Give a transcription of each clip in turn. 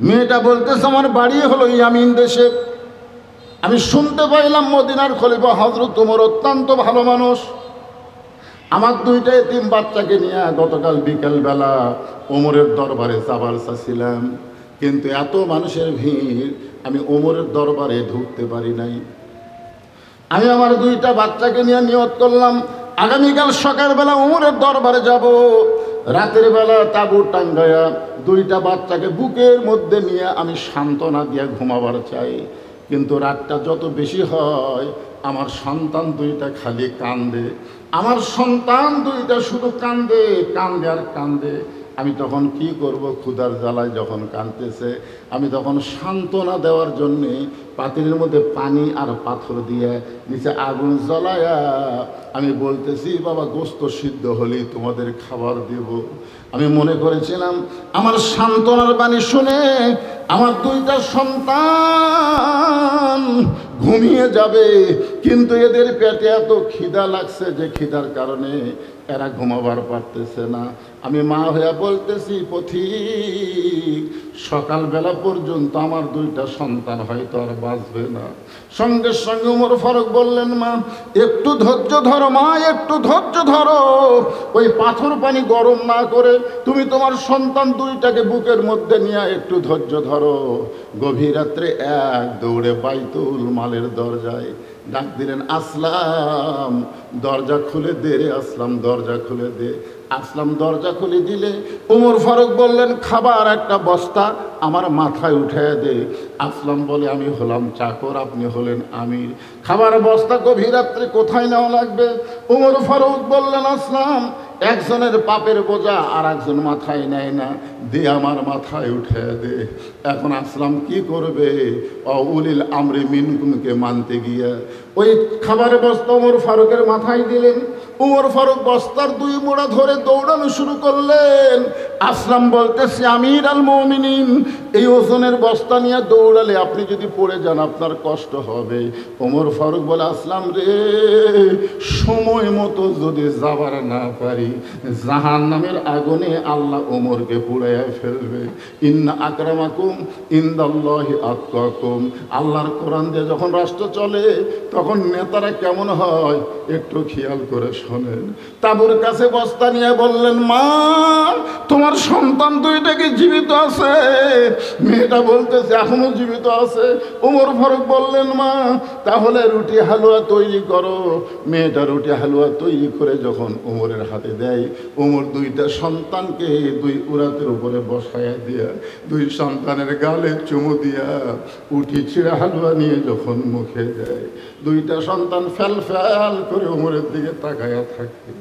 মেয়েটা বলতেছে আমার বাড়ি হলো ইয়ামিন দেশে। আমি শুনতে পাইলাম মদিনার খলিফা হযরত ওমর অত্যন্ত ভালো মানুষ। আমার দুইটা এতিম বাচ্চাকে নিয়ে গতকাল বিকেলবেলা ওমরের দরবারে যাবার চাচ্ছিলাম, কিন্তু এত মানুষের ভিড় আমি ওমরের দরবারে ঢুকতে পারি নাই। আমি আমার দুইটা বাচ্চাকে নিয়ে নিয়ত করলাম আগামীকাল সকালবেলা ওমরের দরবারে যাব। রাতের বেলা তাঁবু টাঙ্গায়া দুইটা বাচ্চাকে বুকের মধ্যে নিয়ে আমি সান্ত্বনা দিয়ে ঘুমাবার চাই, কিন্তু রাতটা যত বেশি হয় আমার সন্তান দুইটা খালি কান্দে। আমার সন্তান দুইটা শুধু কান্দে কান্দে আর কান্দে। আমি তখন কি করব? ক্ষুধার জ্বালায় যখন কাঁদতেছে আমি তখন সান্ত্বনা দেওয়ার জন্যে পাতিলের মধ্যে পানি আর পাথর দিয়ে নিচে আগুন জ্বলায়া আমি বলতেছি বাবা গোস্ত সিদ্ধ হলেই তোমাদের খাবার দেব। আমি মনে করেছিলাম আমার সান্ত্বনার বাণী শুনে আমার দুইটা সন্তান ঘুমিয়ে যাবে, কিন্তু এদের পেটে এত খিদা লাগছে যে খিদার কারণে এরা ঘুমাবার পারতেছে না। আমি মা হইয়া বলতেছি পথিক সকালবেলা পর্যন্ত আমার দুইটা সন্তান হয়তো আর বাঁচবে না। সঙ্গে সঙ্গে ওমর ফারুক বললেন মা একটু ধৈর্য ধরো, মা একটু ধৈর্য ধরো, ওই পাথর পানি গরম না করে তুমি তোমার সন্তান দুইটাকে বুকের মধ্যে নিয়ে একটু ধৈর্য ধরো। গভীর রাত্রে এক দৌড়ে বাইতুল মালের দরজায় ডাক দিলেন আসলাম দরজা খুলে দে রে আসলাম, দরজা খুলে দে। আসলাম দরজা খুলে দিলে ওমর ফারুক বললেন খাবার একটা বস্তা আমার মাথায় উঠে দে। আসলাম বলে আমি হলাম চাকর, আপনি হলেন আমির, খাবার বস্তা গভীর রাত্রে কোথায় নেওয়া লাগবে? ওমর ফারুক বললেন আসলাম একজনের পাপের বোঝা আর একজন মাথায় নেয় না, দে আমার মাথায় উঠে দে। এখন আসলাম কি করবে? উলিল আমরে মিনকুমকে মানতে গিয়া ওই খাবারের বস্তা ওমর ফারুকের মাথায় দিলেন। ওমর ফারুক বস্তার দুই মোড়া ধরে দৌড়ানো শুরু করলেন। আসলাম বলতেছে আমির আল মুমিনিন এই ওজনের বস্তা নিয়ে দৌড়ালে আপনি যদি পড়ে যান আপনার কষ্ট হবে। ওমর ফারুক বলে আসলাম রে সময় মতো যদি যাবার না পারি জাহান্নামের আগুনে আল্লাহ ওমরকে পুড়াইয়া ফেলবে। ইন্না আকরামাকুম ইনদাল্লাহি আতকাকুম। আল্লাহর কোরআন দিয়ে যখন রাষ্ট্র চলে তখন নেতারা কেমন হয় একটু খেয়াল করে শোনেন। তাবুর কাছে বস্তা নিয়ে বললেন মা তোমার সন্তান দুইটা কি জীবিত আছে? মেয়েটা বলতেছে এখনো জীবিত আছে। ওমর ফারুক বললেন মা তাহলে রুটি হালুয়া তৈরি করো। মেয়েটা রুটি হালুয়া তৈরি করে যখন ওমরের হাতে দেয় ওমর দুইটা সন্তানকে দুই উরাতের উপরে বসায়া দিয়া দুই সন্তানের গালে চুমু দিয়া উঠি ছিঁড়া হালুয়া নিয়ে যখন মুখে দেয় দুইটা সন্তান ফ্যাল ফ্যাল করে ওমরের দিকে তাকায়া থাকে।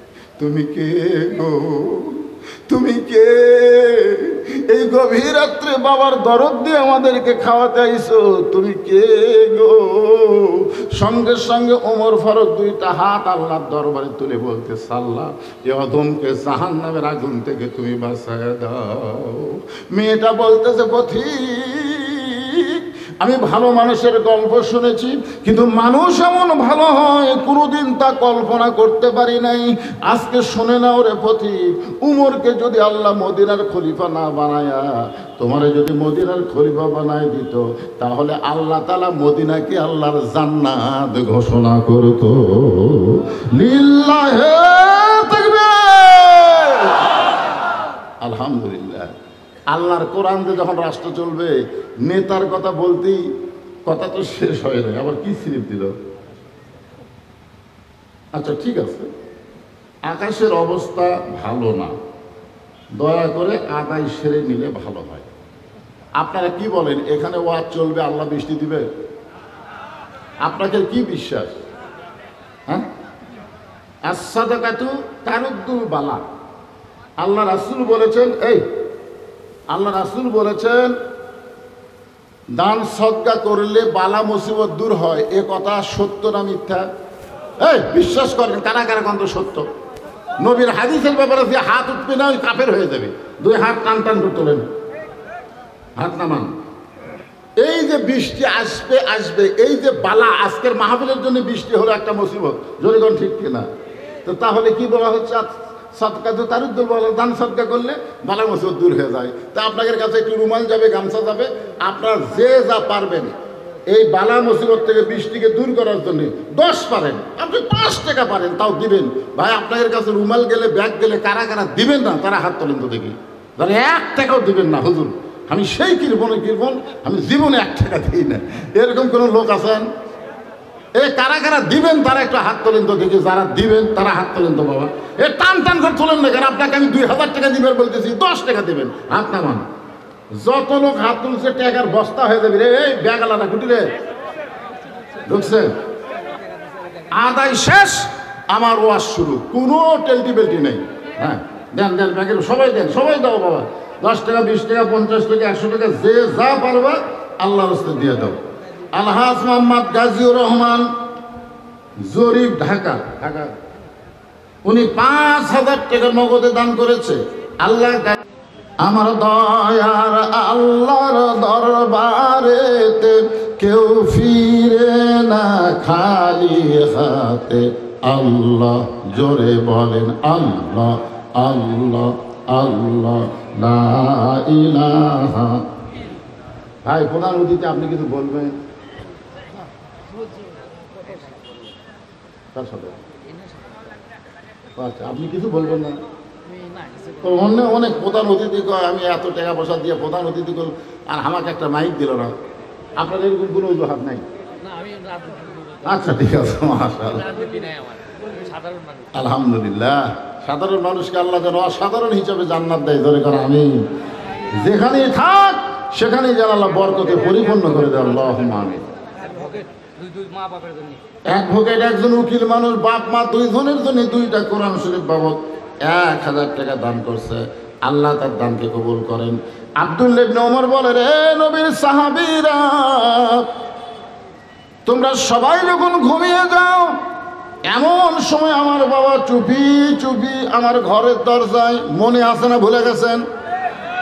তুমি কে গো? তুমি কে? এই গভীর রাত্রে বাবার দরদ দিয়ে আমাদেরকে খাওয়াতে আইছো, তুমি কে গো? সঙ্গে সঙ্গে ওমর ফারুক দুইটা হাত আল্লাহর দরবারে তুলে বলতে আল্লাহ এ অধমকে জাহান্নামের আগুন থেকে তুমি বাঁচায়া দাও। মেয়েটা বলতেছে পথিক আমি ভালো মানুষের গল্প শুনেছি, কিন্তু মানুষ এমন ভালো হয় কোনোদিন তা কল্পনা করতে পারি নাই। আজকে শুনে নাও রে পথিক, উমরকে যদি আল্লাহ মদিনার খলিফা না বানায়া তোমারে যদি মদিনার খলিফা বানায় দিত তাহলে আল্লাহ তাআলা মদিনাকে আল্লাহর জান্নাত ঘোষণা করত। লিল্লাহে তাকবীর। আলহামদুলিল্লাহ। আল্লাহর কোরআন দিয়ে যখন রাষ্ট্র চলবে নেতার কথা বলতেই কথা তো শেষ হয় না, আবার কি স্লিপ দিল। আচ্ছা ঠিক আছে, আকাশের অবস্থা ভালো না, দয়া করে আদায় সেরে নিলে ভালো হয়। আপনারা কি বলেন এখানে ওয়াজ চলবে আল্লাহ বৃষ্টি দিবে? আপনাদের কি বিশ্বাস? হ্যাঁ, as-সাদাকাতু তারুদ্দুল বালা। আল্লাহ রাসূল বলেছেন আল্লাহ রাসূল বলেছেন দান সদকা করলে বালা মুসিবত দূর হয়। এ কথা সত্য না মিথ্যা? বিশ্বাস করেন কারা কারা কত সত্য? নবীর হাদিসের ব্যাপারে যে হাত উঠবে না ওই কাফের হয়ে যাবে। দুই হাত টান টান করে তোলেন, হাত নামান। এই যে বৃষ্টি আসবে আসবে, এই যে বালা, আজকের মাহফিলের জন্য বৃষ্টি হলো একটা মুসিবত, জনগণ ঠিক কিনা? তো তাহলে কি বলা হচ্ছে সদকা তো তারুদ্দুল বলে, দান সদকা করলে বালা মুসিবত দূর হয়ে যায়। তা আপনাদের কাছে একটু রুমাল যাবে, গামছা যাবে, আপনার যে যা পারবেন এই বালা মুসিবত থেকে বৃষ্টিকে দূর করার জন্য 10 পারেন, আপনি 5 টাকা পারেন তাও দিবেন। ভাই আপনাদের কাছে রুমাল গেলে, ব্যাগ গেলে কারা কারা দিবেন না তারা হাত তোলেন তো দেখি। ধরে 1 টাকাও দিবেন না, হুজুর আমি সেই কিরবনে কিরবন, আমি জীবনে 1 টাকা দিই না, এরকম কোনো লোক আছেন? এ কারা কারা দিবেন তারা একটু হাত তোলেন তো দেখি। যারা দিবেন তারা হাত তোলেন তো বাবা। এ টান টান করে তোলেন না কেন? আপনাকে আমি 2000 টাকা দিবেন বলতেছি, 10 টাকা দিবেন, হাত নামান। যত লোক হাত তুলছে টাকার বস্তা হয়ে যাবে রে। এই ব্যাগ আলাদা কুটি রে ঢুকছে, আদায় শেষ, আমার ওয়াজ শুরু, কোনো টেলটি বেলটি নেই। হ্যাঁ দেন দেন ব্যাগের, সবাই দেন, সবাই দাও বাবা। 10 টাকা, 20 টাকা, 50 টাকা, 100 টাকা, যে যা পারবা আল্লাহর রাস্তায় দিয়ে দাও। আলহাজ মোহাম্মদ গাজীউর রহমান জরিফ, ঢাকা, উনি 5000 টাকা নগদে দান করেছে। আল্লাহ আমার দয়ার আল্লাহর দরবারেতে কেউ ফিরে না খালি হাতে। আল্লাহ, জোরে বলেন আল্লাহ আল্লাহ আল্লাহ লা ইলাহা। ভাই প্রধান অতিথি আপনি কিছু বলবেন? আচ্ছা আপনি কিছু বলবেন না? অনেক প্রধান অতিথি কয় আমি এত টাকা পয়সা দিয়ে প্রধান অতিথি করল আর আমাকে একটা মাইক দিল না। আপনার এরকম কোনো অজুহাত নাই? আচ্ছা ঠিক আছে, মাশাআল্লাহ, আলহামদুলিল্লাহ। সাধারণ মানুষকে আল্লাহ যেন অসাধারণ হিসাবে জান্নাত দেয়, ধরে করে আমি যেখানেই থাক সেখানেই যেন আল্লাহ বরকতে পরিপূর্ণ করে দেয়, আল্লাহুম্মা আমিন। অ্যাডভোকেট, একজন উকিল মানুষ, বাপ মা 2 জনের জন্য 2টা কোরআন শরীফ বাবদ 1000 টাকা দান করছে। আল্লাহ তার দানকে কবুল করেন। আব্দুল্লাহ ইবনে ওমর বলে, রে নবীর সাহাবীরা, তোমরা সবাই যখন ঘুমিয়ে যাও, এমন সময় আমার বাবা চুপি চুপি আমার ঘরের দরজায়, মনে আছে না ভুলে গেছেন?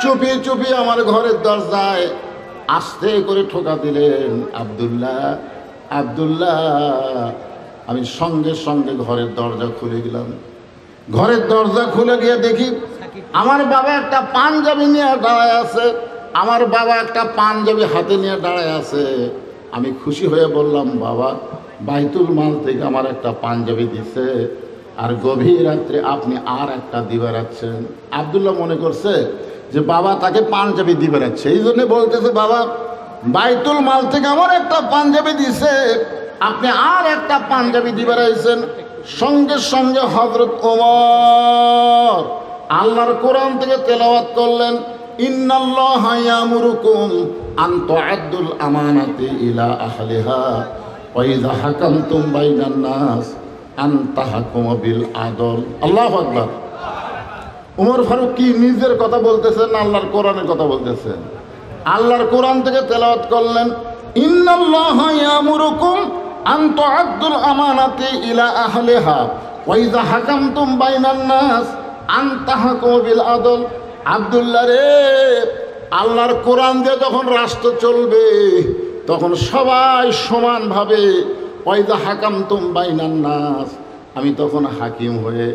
চুপি চুপি আমার ঘরের দরজায় আস্তে করে ঠোকা দিলেন, আব্দুল্লাহ আব্দুল্লাহ। আমি সঙ্গে সঙ্গে ঘরের দরজা খুলে গেলাম। ঘরের দরজা খুলে গিয়ে দেখি আমার বাবা একটা পাঞ্জাবি নিয়ে দাঁড়ায় আছে। আমার বাবা একটা পাঞ্জাবি হাতে নিয়ে দাঁড়ায় আছে। আমি খুশি হয়ে বললাম, বাবা বাইতুল মাল থেকে আমার একটা পাঞ্জাবি দিছে, আর গভীর রাত্রে আপনি আর একটা দিবে রাখছেন। আব্দুল্লাহ মনে করছে যে বাবা তাকে পাঞ্জাবি দিবে রাখছে, এই জন্য বলতেছে, বাবা বাইতুল মাল থেকে আমার একটা পাঞ্জাবি দিছে, আপনি আর একটা পাঞ্জাবি দিবে রাখছেন। সঙ্গে সঙ্গে হযরত ওমর আল্লাহর কোরআন থেকে তেলাওয়াত করলেন, ইন্নাল্লাহা ইয়ামুরুকুম আন তুআদ্দুল আমানাতি ইলা আহলিহা ওয়া ইযা হাকামতুম বাইনান নাস আন তাহকুমু বিল আদল। আল্লাহু আকবার। ওমর ফারুক কি নিজের কথা বলতেছেন না আল্লাহর কোরআনের কথা বলতেছেন? আল্লাহর কোরআন থেকে তেলাওয়াত করলেন, ইন্নাল্লাহা ইয়ামুরুকুম আন তুআদ্দুল আমানাতি ইলা আহলিহা ওয়া ইযা হাকামতুম বাইনান নাস আন তাহকুমু বিল আদল। আব্দুল্লাহ রে, আল্লাহর কোরআন দিয়ে যখন রাষ্ট্র চলবে তখন সবাই সমানভাবে, ওয়া ইযা হাকামতুম বাইনান নাস, আমি তখন হাকিম হয়ে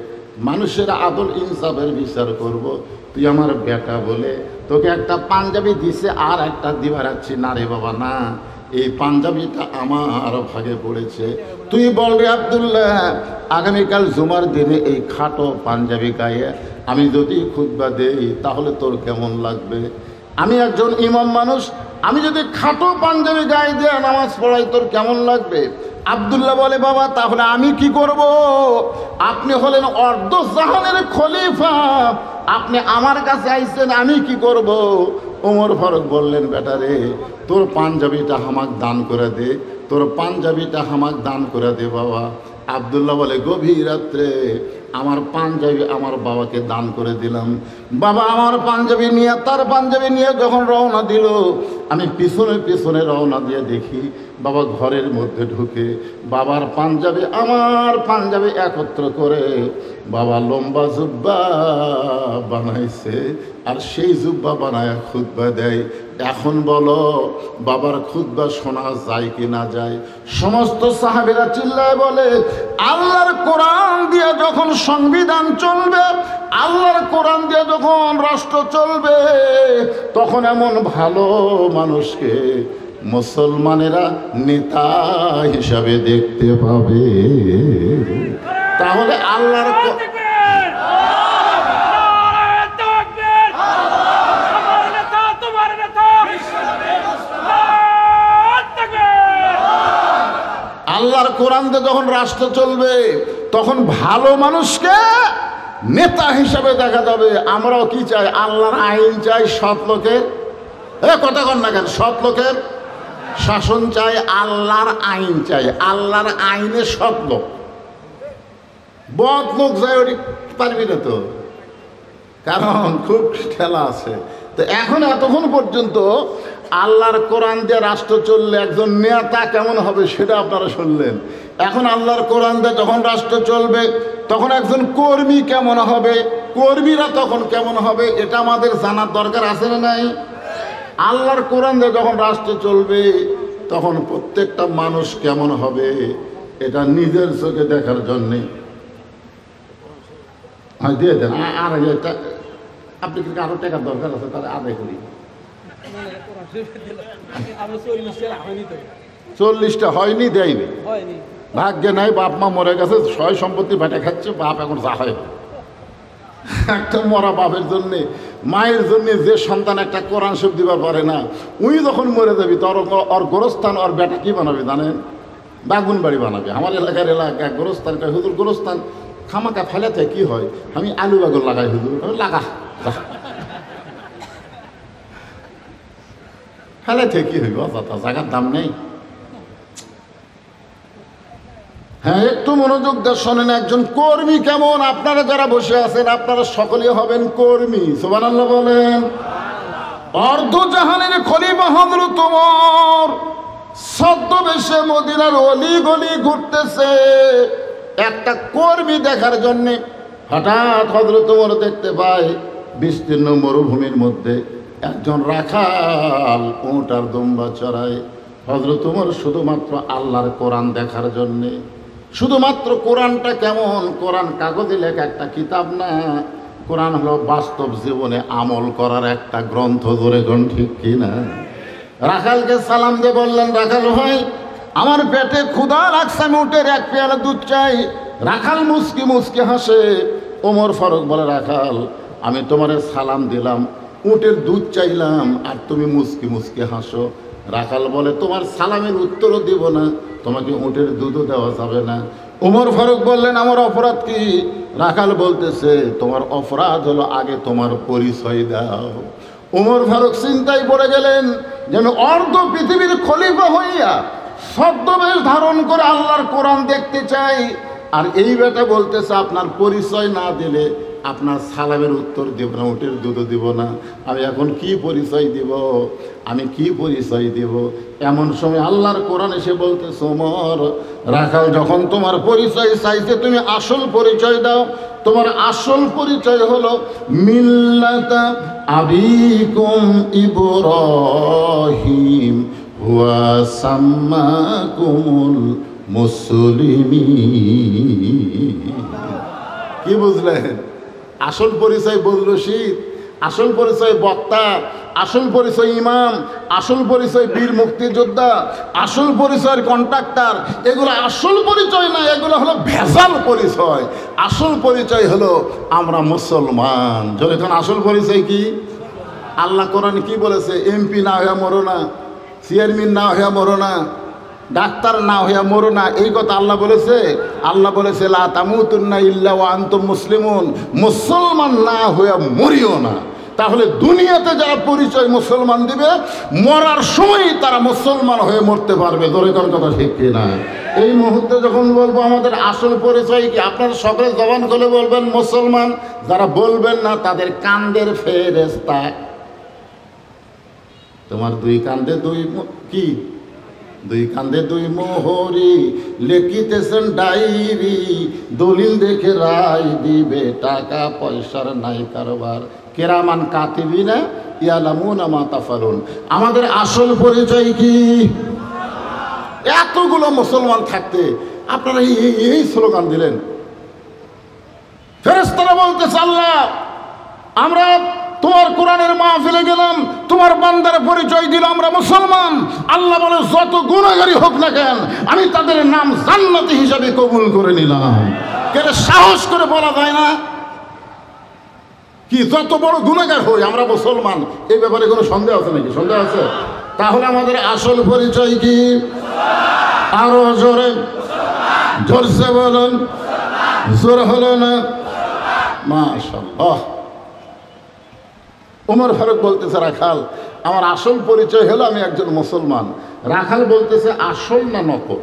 মানুষের আদল ইনসাফের বিচার করব। তুই আমার বেটা বলে তোকে একটা পাঞ্জাবি দিছে আর একটা দিবা রাখছি না রে বাবা, না, এই পাঞ্জাবিটা আমার ভাগে পড়েছে। তুই বল রে আব্দুল্লাহ, আগামীকাল জুমার দিনে এই খাটো পাঞ্জাবি গায়ে আমি যদি খুতবা দেই তাহলে তোর কেমন লাগবে? আমি একজন ইমাম মানুষ, আমি যদি খাটো পাঞ্জাবি গায়ে দিয়ে নামাজ পড়াই তোর কেমন লাগবে? আব্দুল্লাহ বলে, বাবা তাহলে আমি কি করব? আপনি হলেন অর্ধ জাহানের খলিফা, আপনি আমার কাছে আইছেন, আমি কি করব? ওমর ফারুক বললেন, বেটা রে, তোর পাঞ্জাবিটা হামাক দান করে দে, তোর পাঞ্জাবিটা হামাক দান করে দে বাবা। আব্দুল্লাহ বলে, গভীর রাত্রে আমার পাঞ্জাবি আমার বাবাকে দান করে দিলাম। বাবা আমার পাঞ্জাবি নিয়ে, তার পাঞ্জাবি নিয়ে যখন রওনা দিল, আমি পিছনে পিছনে রওনা দিয়ে দেখি বাবা ঘরের মধ্যে ঢুকে বাবার পাঞ্জাবি আমার পাঞ্জাবি একত্র করে বাবা লম্বা জুব্বা বানাইছে, আর সেই জুব্বা বানায় খুতবা দেয়। এখন বলো বাবার খুতবা শোনা যায় কি না যায়? সমস্ত সাহাবীরা চিল্লায় বলে, আল্লাহর কোরআন দিয়ে যখন সংবিধান চলবে, আল্লাহর কোরআন দিয়ে যখন রাষ্ট্র চলবে, তখন এমন ভালো মানুষকে মুসলমানেরা নেতা হিসাবে দেখতে পাবে। তাহলে আল্লাহর আল্লাহর কোরআন দিয়ে যখন রাষ্ট্র চলবে, তখন ভালো মানুষকে নেতা হিসাবে দেখা যাবে। আমরাও কি চাই? আল্লাহর আইন চাই, সৎ লোকের কথা কন না কেন, সৎ লোকের শাসন চাই, আল্লাহর আইন চাই। আল্লাহর আইনে সৎ লোক, বদ লোক যায় ওটি পারবি না তো, কারণ খুব ঠেলা আছে। তো এখন এতক্ষণ পর্যন্ত আল্লাহর কোরআন দিয়ে রাষ্ট্র চললে একজন নেতা কেমন হবে সেটা আপনারা শুনলেন। এখন আল্লাহর কোরআন দিয়ে যখন রাষ্ট্র চলবে, তখন একজন কর্মী কেমন হবে, কর্মীরা তখন কেমন হবে, এটা আমাদের জানার দরকার আছে না নাই? আল্লাহর কোরআন দিয়ে যখন রাষ্ট্র চলবে, তখন প্রত্যেকটা মানুষ কেমন হবে এটা নিজের চোখে দেখার জন্যে দিয়ে দেন। আর একটা আপনি কিন্তু আরো টাকার দরকার আছে, তাহলে আদায় করি। 40টা হয়নি, দেয়নি, ভাগ্যে নাই, বাপ মা মরে গেছে, সয় সম্পত্তি বেটে খাচ্ছে, বাপ এখন যা হয়। একটা মরা বাপের জন্যে, মায়ের জন্যে যে সন্তান একটা কোরআন শরীফ দিবার পারে না, উনি যখন মরে যাবি তোর ওর গোরস্থান ওর বেটা কি বানাবে জানেন? বাগুন বাড়ি বানাবে। আমার এলাকার গোরস্থান, হুজুর গোরস্থান খামাকা ফেলাতে কি হয়, আমি আলু বাগুন লাগাই। হুজুর লাগা ফেলাতে কি হইব, জায়গার দাম নেই। হ্যাঁ, একটু মনোযোগ দিয়ে শোনেন। একজন কর্মী কেমন? আপনারা যারা বসে আছেন, আপনারা সকলে হবেন কর্মী। সুবহানাল্লাহ বলেন। অর্ধজাহানের খলিফা হযরত ওমর ছদ্মবেশে মদিনার অলি গলি ঘুরতেছে একটা কর্মী দেখার জন্যে। হঠাৎ হযরত ওমর দেখতে পায় বিস্তীর্ণ মরুভূমির মধ্যে একজন রাখাল উট আর দুম্বা চড়ায়। হযরত ওমর শুধুমাত্র আল্লাহর কোরআন দেখার জন্যে, শুধুমাত্র কোরআনটা কেমন, কোরআন কাগজে লেখা একটা কিতাব না, কোরআন হলো বাস্তব জীবনে আমল করার একটা গ্রন্থ। ধরে গণ ঠিক কিনা? রাখালকে সালাম দিয়ে বললেন, রাখাল ভাই আমার পেটে ক্ষুধা লাগছে, আমি উটের এক পেয়ালা দুধ চাই। রাখাল মুচকি মুচকি হাসে। ওমর ফারুক বলে, রাখাল আমি তোমারে সালাম দিলাম, উটের দুধ চাইলাম, আর তুমি মুচকি মুচকি হাসো। রাখাল বলে, তোমার সালামের উত্তরও দিব না, তোমাকে উটের দুধও দেওয়া যাবে না। ওমর ফারুক বললেন, আমার অপরাধ কি? রাখাল বলতেছে, তোমার অপরাধ হলো আগে তোমার পরিচয় দাও। ওমর ফারুক চিন্তায় পড়ে গেলেন, যেন অর্ধ পৃথিবীর খলিফা হইয়া ছদ্মবেশ ধারণ করে আল্লাহর কোরআন দেখতে চাই, আর এই বেটা বলতেছে আপনার পরিচয় না দিলে আপনার সালামের উত্তর দিব না, উটের দুধও দিব না। আমি এখন কি পরিচয় দিব, আমি কি পরিচয় দিব? এমন সময় আল্লাহর কোরআন এসে বলতেছে, ওমর রাখাল যখন তোমার পরিচয় চাইছে, তুমি আসল পরিচয় দাও। তোমার আসল পরিচয় হলো মিল্লাতা আবিকুম ইব্রাহিম হুয়া সাম্মাকুমুল মুসলিমিন। কি বুঝলেন? আসল পরিচয় বদল শীত, আসল পরিচয় বক্তা, আসল পরিচয় ইমাম, আসল পরিচয় বীর মুক্তিযোদ্ধা, আসল পরিচয়ের কন্ট্রাক্টর, এগুলো আসল পরিচয় না, এগুলো হলো ভেজাল পরিচয়। আসল পরিচয় হলো আমরা মুসলমান। যখন আসল পরিচয় কি? আল্লাহ কোরআন কি বলেছে? এমপি না হইয়া মরো না, চেয়ারম্যান না হইয়া মরো না, ডাক্তার না হইয়া মরো না, এই কথা আল্লাহ বলেছে। আল্লাহ বলেছে, লা তামুতুন্না ইল্লা ওয়া আনতুম মুসলিমুন, মুসলমান না হইয়া মরিও না। তাহলে দুনিয়াতে যারা পরিচয় মুসলমান দিবে, মরার সময় তারা মুসলমান হয়ে মরতে পারবে। ধরে কোন কথা ঠিক কিনা? এই মুহূর্তে যখন বলবো আমাদের আসল পরিচয় কি, আপনারা সকলে জবান খুলে বলবেন মুসলমান। যারা বলবেন না তাদের কান্দের ফেরেশতা। তোমার দুই কান্দে দুই কি, দুই কান্দে দুই মোহরি, লেখিতেছেন ডায়েরি, দলিল দেখে রায় দিবে, টাকা পয়সার নাই কারবার, কেরামান কাতিবিনা ইয়ালামুনা মা তাফালুন। আমাদের আসল পরিচয় কি? এতগুলো মুসলমান থাকতে আপনারা এই স্লোগান দিলেন। ফেরেশতারা বলতেছে, আল্লাহ আমরা তোমার কোরআনের মাহফিলে গেলাম, তোমার বান্দার পরিচয় দিল আমরা মুসলমান। আল্লাহ বলে, যত গুনাহগারী হোক না কেন আমি তাদের নাম জান্নাতি হিসাবে কবুল করে নিলাম। কেন সাহস করে বলা যায় না কি যত বড় গুনাহগার হই আমরা মুসলমান? এই ব্যাপারে কোনো সন্দেহ আছে নাকি? সন্দেহ আছে? তাহলে আমাদের আসল পরিচয় কি? আরো জোরে জোরসে বলুন, জোর হলো না? মাশাআল্লাহ। ওমর ফারুক বলতেছে, রাখাল আমার আসল পরিচয় হলো আমি একজন মুসলমান। রাখাল বলতেছে, আসল না নকল?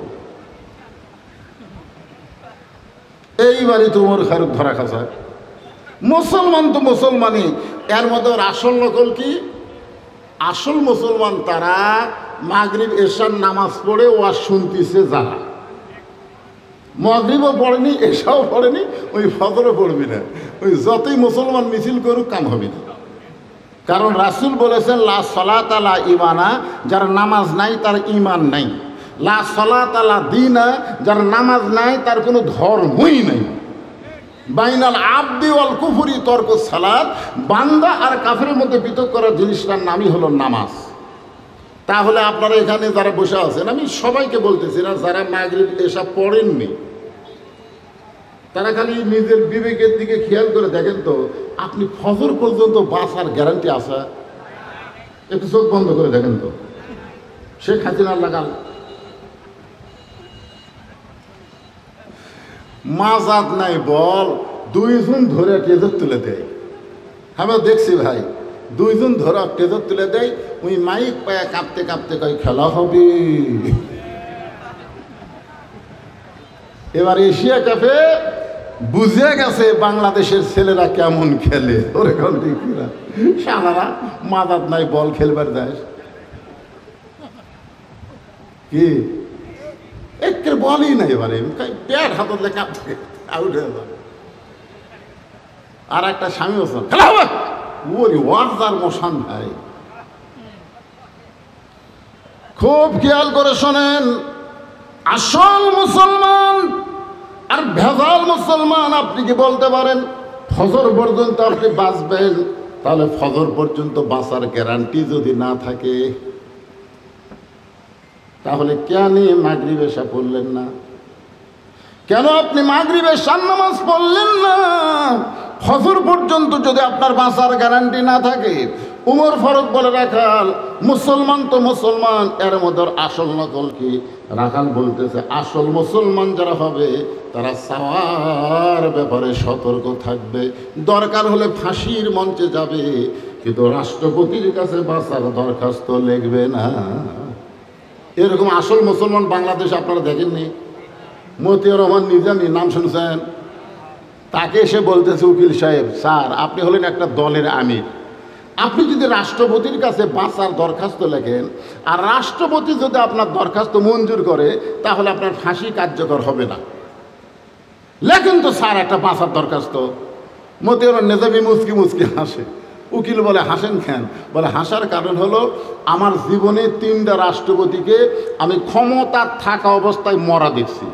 এইবারই তো ওমর ফারুক ধরা খাসায়। মুসলমান তো মুসলমানই, এর মধ্যে ওর আসল নকল কি? আসল মুসলমান তারা মাগরিব এশার নামাজ পড়ে ওয়াজ শুনতেছে, যারা মাগরিবও পড়েনি এশাও পড়েনি, ওই ফজরও পড়বি না, ওই যতই মুসলমান মিছিল করুক কাম হবে না। কারণ রাসূল বলেছেন, লা সালাতা লা ঈমানা, যার নামাজ নাই তার ঈমান নাই। লা সালাতা লা দীনা, যার নামাজ নাই তার কোনো ধর্মই নাই। বাইনাল আবদি ওয়াল কুফরি তরকুস সালাত, বান্দা আর কাফেরের মধ্যে পৃথক করার জিনিসটার নামই হলো নামাজ। তাহলে আপনারা এখানে যারা বসে আছেন, আমি সবাইকে বলতেছি না, যারা মাগরিব এশা পড়েননি তারা খালি নিজের বিবেকের দিকে খেয়াল করে দেখেন তো, আপনি ফজর পর্যন্ত বাঁচার গ্যারান্টি আছে? একটু চোখ বন্ধ করে দেখেন তো। শেখ হাসিনার লাগাল মাজাত নাই বল, দুইজন ধরে টেজর তুলে দেয়। আমরা দেখছি ভাই, দুইজন ধরে টেজর তুলে দেয়, ওই মাইক পায়ে কাঁপতে কাঁপতে কয় খেলা হবে। এবার এশিয়া কাপে বুঝে গেছে বাংলাদেশের ছেলেরা কেমন খেলে। ওরে কিনা সারারা মাদাত নাই বল খেলবার যায় কি? একের বলই নাই, এবারে ব্যাট হাতে কাঁপতে আউট হয়ে যাবে। আর একটা স্বামী ওসব খেলা হবে, ওরে ওয়ার্জার মশান ভাই। খুব খেয়াল করে শোনেন, আসল মুসলমান আর ভেজাল মুসলমান। আপনি কি বলতে পারেন ফজর পর্যন্ত আপনি বাঁচবেন? তাহলে ফজর পর্যন্ত বাঁচার গ্যারান্টি যদি না থাকে, তাহলে কেন মাগরিব এশা পড়লেন না? কেন আপনি মাগরিব এশার নামাজ পড়লেন না? ফজর পর্যন্ত যদি আপনার বাঁচার গ্যারান্টি না থাকে। উমর ফারুক বলে, রাখাল মুসলমান তো মুসলমান, এর মধ্যে আসল নকল কি? রাখাল বলতেছে, আসল মুসলমান যারা হবে তারা সাওয়ার ব্যাপারে সতর্ক থাকবে, দরকার হলে ফাঁসির মঞ্চে যাবে, কিন্তু রাষ্ট্রপতির কাছে বাঁচার দরখাস্ত লিখবে না। এরকম আসল মুসলমান বাংলাদেশ আপনারা দেখেননি? মতিউর রহমান নিজামী নাম শুনছেন? তাকে এসে বলতেছে, উকিল সাহেব স্যার আপনি হলেন একটা দলের আমির, আপনি যদি রাষ্ট্রপতির কাছে বাঁচার দরখাস্ত লেখেন আর রাষ্ট্রপতি যদি আপনার দরখাস্ত মঞ্জুর করে, তাহলে আপনার ফাঁসি কার্যকর হবে না। লেখেন তো স্যার একটা বাঁচার দরখাস্ত। মতিউর নিজামী মুচকি মুচকি হাসে। উকিল বলে, হাসেন কেন? বলে, হাসার কারণ হলো আমার জীবনে 3টা রাষ্ট্রপতিকে আমি ক্ষমতা থাকা অবস্থায় মরা দেখছি।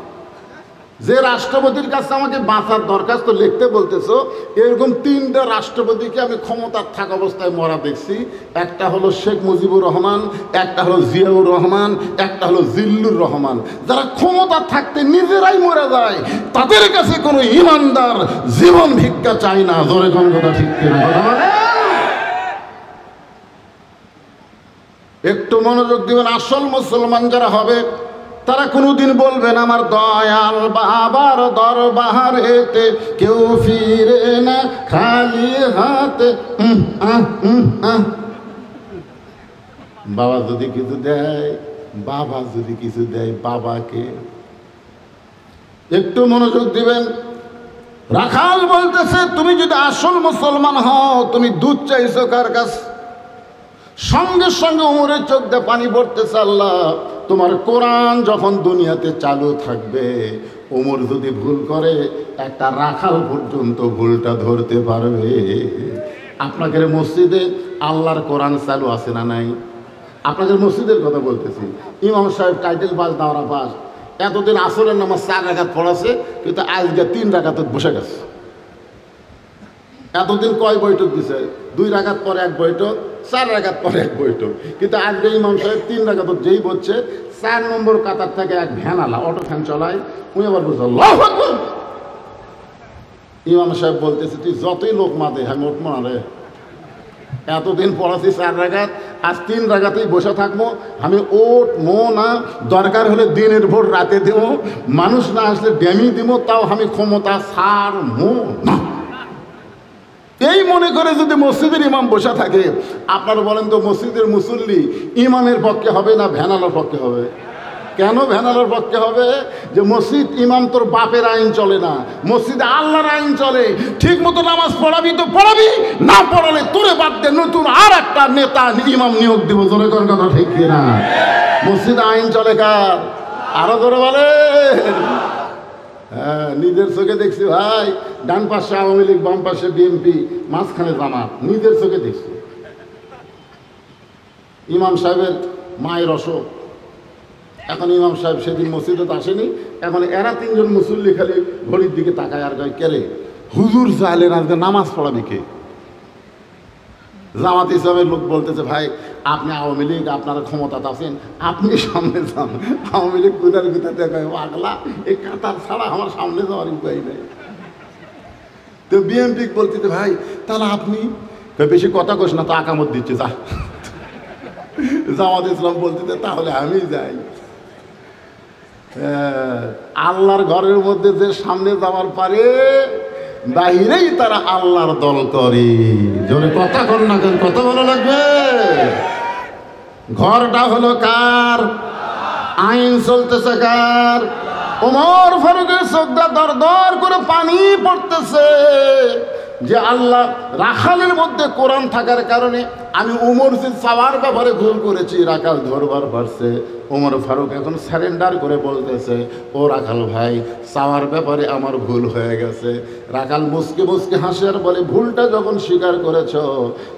যে রাষ্ট্রপতির কাছে আমাকে বাঁচার দরখাস্ত লিখতে বলতেছো, এরকম 3টা রাষ্ট্রপতিকে আমি ক্ষমতার থাকা অবস্থায় মরা দেখছি। একটা হলো শেখ মুজিবুর রহমান, একটা হলো জিয়াউর রহমান, একটা হলো জিল্লুর রহমান। যারা ক্ষমতা থাকতে নিজেরাই মরে যায়, তাদের কাছে কোনো ইমানদার জীবন ভিক্ষা চায় না। জোরে কোন কথা ঠিক কিনা? একটু মনোযোগ দিবেন। আসল মুসলমান যারা হবে তারা কোনোদিন বলবেন আমার দয়াল বাবার দরবারেতে কেউ ফিরে না খালি হাতে। বাবা যদি কিছু দেয়, বাবা যদি কিছু দেয় বাবাকে। একটু মনোযোগ দিবেন। রাখাল বলতেছে, তুমি যদি আসল মুসলমান হও, তুমি দুধ চাইছো কার কাছে? সঙ্গে সঙ্গে উমরের চোখ দিয়ে পানি পড়তেছে। আল্লাহ তোমার কোরআন যখন দুনিয়াতে চালু থাকবে, উমর যদি ভুল করে একটা রাখাল পর্যন্ত ভুলটা ধরতে পারবে। আপনাদের মসজিদে আল্লাহর কোরআন চালু আছে না নাই? আপনাদের মসজিদের কথা বলতেছি। ইমাম সাহেব টাইটেল পাস দাওরা পাস, এতদিন আসরের নামাজ 4 রাকাত পড়াছে, কিন্তু আজকে 3 রাকাত বসে গেছে। এতদিন কয় বৈঠক দিছে? 2 রাকাত পরে 1 বৈঠক, 4 রাকাত পরে 1 বৈঠক। কিন্তু আজকে ইমাম সাহেব 3 রাকাত যেই বলছে 4 নম্বর কাতার থেকে এক ভ্যানালা অটো ফ্যান চলায়, উনি আবার বলছে আল্লাহু আকবার। ইমাম সাহেব বলতেছে তুই যতই লোক মাদে আমি উঠবো না রে, এতদিন পড়াছি 4 রাকাত, আজ 3 রাকাতেই বসে থাকবো, আমি উঠবো না। দরকার হলে দিনের ভোর রাতে দেবো, মানুষ না আসলে ড্যামি দিব, তাও আমি ক্ষমতা ছাড়বো না। এই মনে করে যদি মসজিদের ইমাম বসে থাকে, আপনারা বলেন তো মসজিদের মুসল্লি ইমামের পক্ষে হবে না ভ্যানালার পক্ষে হবে? কেন ভ্যানালার পক্ষে হবে? যে মসজিদ ইমাম তোর বাপের আইন চলে না, মসজিদে আল্লাহর আইন চলে। ঠিক মতো নামাজ পড়াবি তো পড়াবি, না পড়ালে তোরে বাদ দে, নতুন আর একটা নেতা ইমাম নিয়োগ দিব। জোরে কোন কথা ঠিক কিনা? মসজিদে আইন চলে কার? আরো ধরে বলে। হ্যাঁ, নিজের চোখে দেখছি ভাই, ডান পাশে আওয়ামী লীগ, বাম পাশে বিএনপি, মাঝখানে জামাত, নিজের চোখে দেখছি। ইমাম সাহেবের মায়ের অসুখ, এখন ইমাম সাহেব সেদিন মসজিদে তো আসেনি, এখন এরা 3 জন মুসল্লি খালি ঘড়ির দিকে তাকায় আর কয় কেরে হুজুর চাইলেন আজকে নামাজ পড়াবি কে? জামাত ইসলামের লোক বলতেছে ভাই আপনি আওয়ামী লীগ, আপনারা ক্ষমতাতে আছেন, আপনি সামনে যান। আওয়ামী লীগ গুদার গুদাতে কয় পাগলা, এই কাতার ছাড়া আমার সামনে যাওয়ার উপায় নেই। তো বিএনপি বলতেছে ভাই তাহলে আপনি, বেশি কথা কোস না তো আকামত দিচ্ছে যা। জামাত ইসলাম বলতেছে তাহলে আমি যাই। আল্লাহর ঘরের মধ্যে যে সামনে যাওয়ার পারে, বাহিরেই তারা আল্লাহর দল করে। জোরে কথা কর না কেন, কথা ভালো লাগবে। ঘরটা হলো কার? আইন চলতেছে কার? ওমর ফারুকের চোখটা দর দর করে পানি পড়তেছে যে আল্লাহ রাখালের মধ্যে কোরআন থাকার কারণে আমি ওমর যে চাওয়ার ব্যাপারে ভুল করেছি, রাখাল ধরবার পারছে। ওমর ফারুক এখন সারেন্ডার করে বলতেছে ও রাখাল ভাই, চাওয়ার ব্যাপারে আমার ভুল হয়ে গেছে। রাখাল মুসকে মুসকে হাসে আর বলে ভুলটা যখন স্বীকার করেছ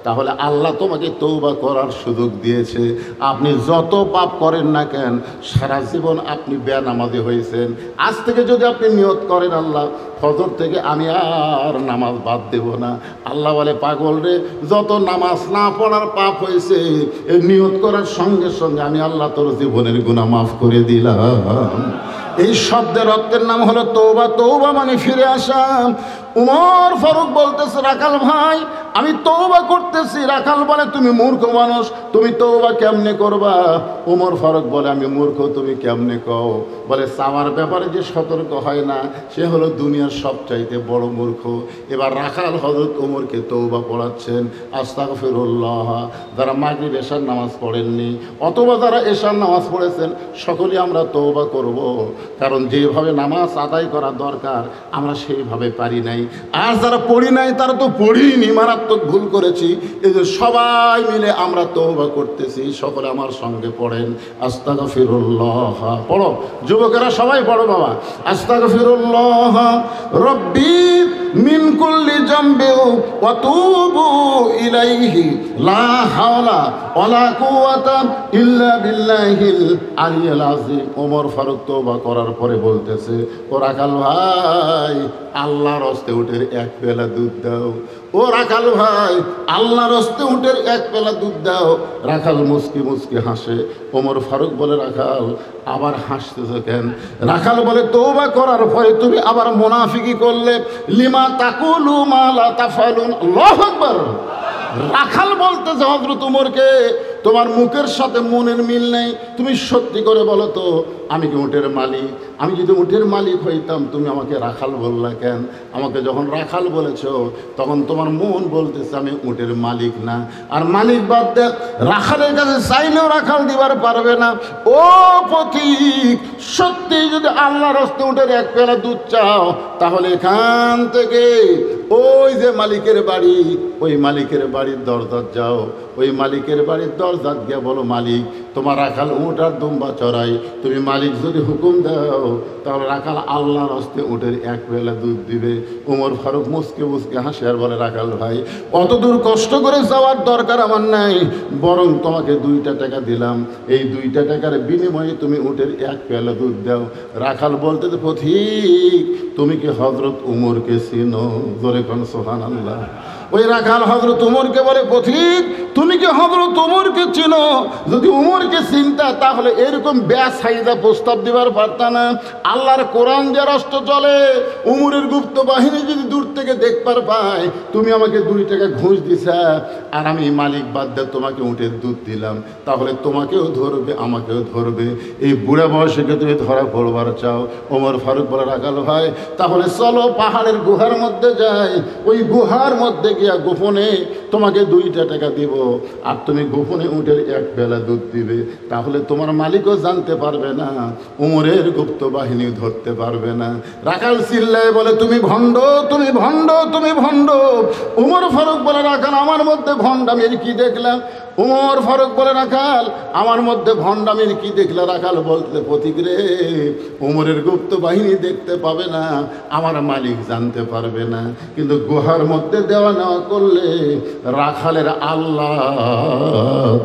তাহলে আল্লাহ তোমাকে তওবা করার সুযোগ দিয়েছে। আপনি যত পাপ করেন না কেন, সারা জীবন আপনি বেনামাজি হয়েছেন, আজ থেকে যদি আপনি নিয়ত করেন আল্লাহ ফজর থেকে আমি আর নামাজ বাদ দেব না, আল্লাহ বলে পাগল রে, যত নামাজ না পড়ার পাপ হয়েছে এই নিয়ত করার সঙ্গে সঙ্গে আমি আল্লাহ তোর জীবনের গুনাহ মাফ করে দিলাম। এই শব্দের অর্থের নাম হলো তওবা। তওবা মানে ফিরে আসা। উমর ফারুক বলতেছে রাখাল ভাই আমি তওবা করতেছি। রাখাল বলে তুমি মূর্খ মানুষ, তুমি তওবা কেমনে করবা? উমর ফারুক বলে আমি মূর্খ, তুমি কেমনে কও? বলে চাওয়ার ব্যাপারে যে সতর্ক হয় না সে হলো দুনিয়ার সবচাইতে বড় মূর্খ। এবার রাখাল হযরত উমরকে তওবা পড়াচ্ছেন, আস্তাগফিরুল্লাহ। যারা মাগরিব এশার নামাজ পড়েননি অথবা যারা এশার নামাজ পড়েছেন সকলেই আমরা তওবা করব, কারণ যেভাবে নামাজ আদায় করা দরকার আমরা সেইভাবে পারি নাই। আর যারা পড়ি নাই তারা তো পড়িনি, মারাত্মক ভুল করেছি। এই যে সবাই মিলে আমরা তওবা করতেছি, সকলে আমার সঙ্গে পড়েন আস্তাগফিরুল্লাহ। পড়ো যুবকেরা সবাই পড়ো বাবা, আস্তাগফিরুল্লাহ রব্বি মিন কুল্লি জামবি ওয়া তুবু ইলাইহি লা হাওলা ওয়ালা কুওয়াতা ইল্লা বিল্লাহিল আলিয়্যিল আযীম। ওমর ফারুক তওবা করার পরে বলতেছে ও রাখাল ভাই আল্লাহর হস্তে উটের 1 পেলা দুধ দাও। ও রাখাল ভাই আল্লাহর হস্তে উটের 1 পেলা দুধ দাও। রাখাল মুস্কি মুস্কি হাসে। ওমর ফারুক বলে রাখাল আবার হাসতেছ কেন? রাখাল বলে তওবা করার পরে তুমি আবার মুনাফিকি করলে, লিমা তাকুলু মা লা তাফালুন। আল্লাহু আকবার। রাখাল বলতেছে হযরত উমরকে তোমার মুখের সাথে মনের মিল নেই, তুমি সত্যি করে বলো তো আমি কি উটের মালিক? আমি যদি উটের মালিক হইতাম তুমি আমাকে রাখাল বললা কেন? আমাকে যখন রাখাল বলেছ তখন তোমার মন বলতেছে আমি উটের মালিক না। আর মালিক বাদ দে, রাখালের কাছে চাইলেও রাখাল দিবার পারবে না। ও পথিক, সত্যি যদি আল্লাহর হস্তে উটের 1 পেলা দুধ চাও তাহলে এখান থেকে ওই যে মালিকের বাড়ি, ওই মালিকের বাড়ির দরজাত যাও, ওই মালিকের বাড়ির দরজাত গিয়ে বলো মালিক তোমার রাখাল উট আর দুম্বা চড়াই, তুমি মালিক যদি হুকুম দাও তাহলে রাখাল আল্লাহর হস্তে উটের এক বেলা দুধ দিবে। ওমর ফারুক মুসকে মুসকে হাসে আর বলে, রাখাল ভাই অত দূর কষ্ট করে যাওয়ার দরকার আমার নাই, বরং তোমাকে 2টা টাকা দিলাম, এই 2টা টাকার বিনিময়ে তুমি উটের এক পেয়ালা দুধ দাও। রাখাল বলতে তো, পথিক তুমি কি হযরত উমরকে চিনো? জোরে কোন সুবহানাল্লাহ। ওই রাখাল হযরত উমরকে বলে, পথিক তুমি কি হযরত উমরকে চিনো? যদি উমরকে চিনতা তাহলে এরকম বেসাইদা প্রস্তাব দিবার পারতা না। আল্লাহর কোরআন যে রাষ্ট্র চলে, উমরের গুপ্ত বাহিনী যদি দূর থেকে দেখবার পায় তুমি আমাকে 2 টাকা ঘুষ দিছা আর আমি মালিক বাদ দিয়ে তোমাকে উটের দুধ দিলাম, তাহলে তোমাকেও ধরবে আমাকেও ধরবে। এই বুড়া বয়সে তুমি ধরা পড়বার চাও? ওমর ফারুক বলে, রাখাল ভাই তাহলে চলো পাহাড়ের গুহার মধ্যে যাই, ওই গুহার মধ্যে গিয়া গোপনে তোমাকে 2টা টাকা দিব আর তুমি গোপনে উটের এক বেলা দুধ দিবে, তাহলে তোমার মালিকও জানতে পারবে না, উমরের গুপ্ত বাহিনী ধরতে পারবে না। রাখাল চিল্লায় বলে, তুমি ভণ্ড, তুমি ভণ্ড, তুমি ভণ্ড। উমর ফারুক বলে, রাখাল আমার মধ্যে ভণ্ডামির কি দেখলাম? উমর ফারুক বলে, রাখাল আমার মধ্যে ভণ্ডামির কি দেখলা? রাখাল বলতে, পথিক রে উমরের গুপ্ত বাহিনী দেখতে পাবে না, আমার মালিক জানতে পারবে না, কিন্তু গুহার মধ্যে দেওয়া নেওয়া করলে রাখালের আল্লাহ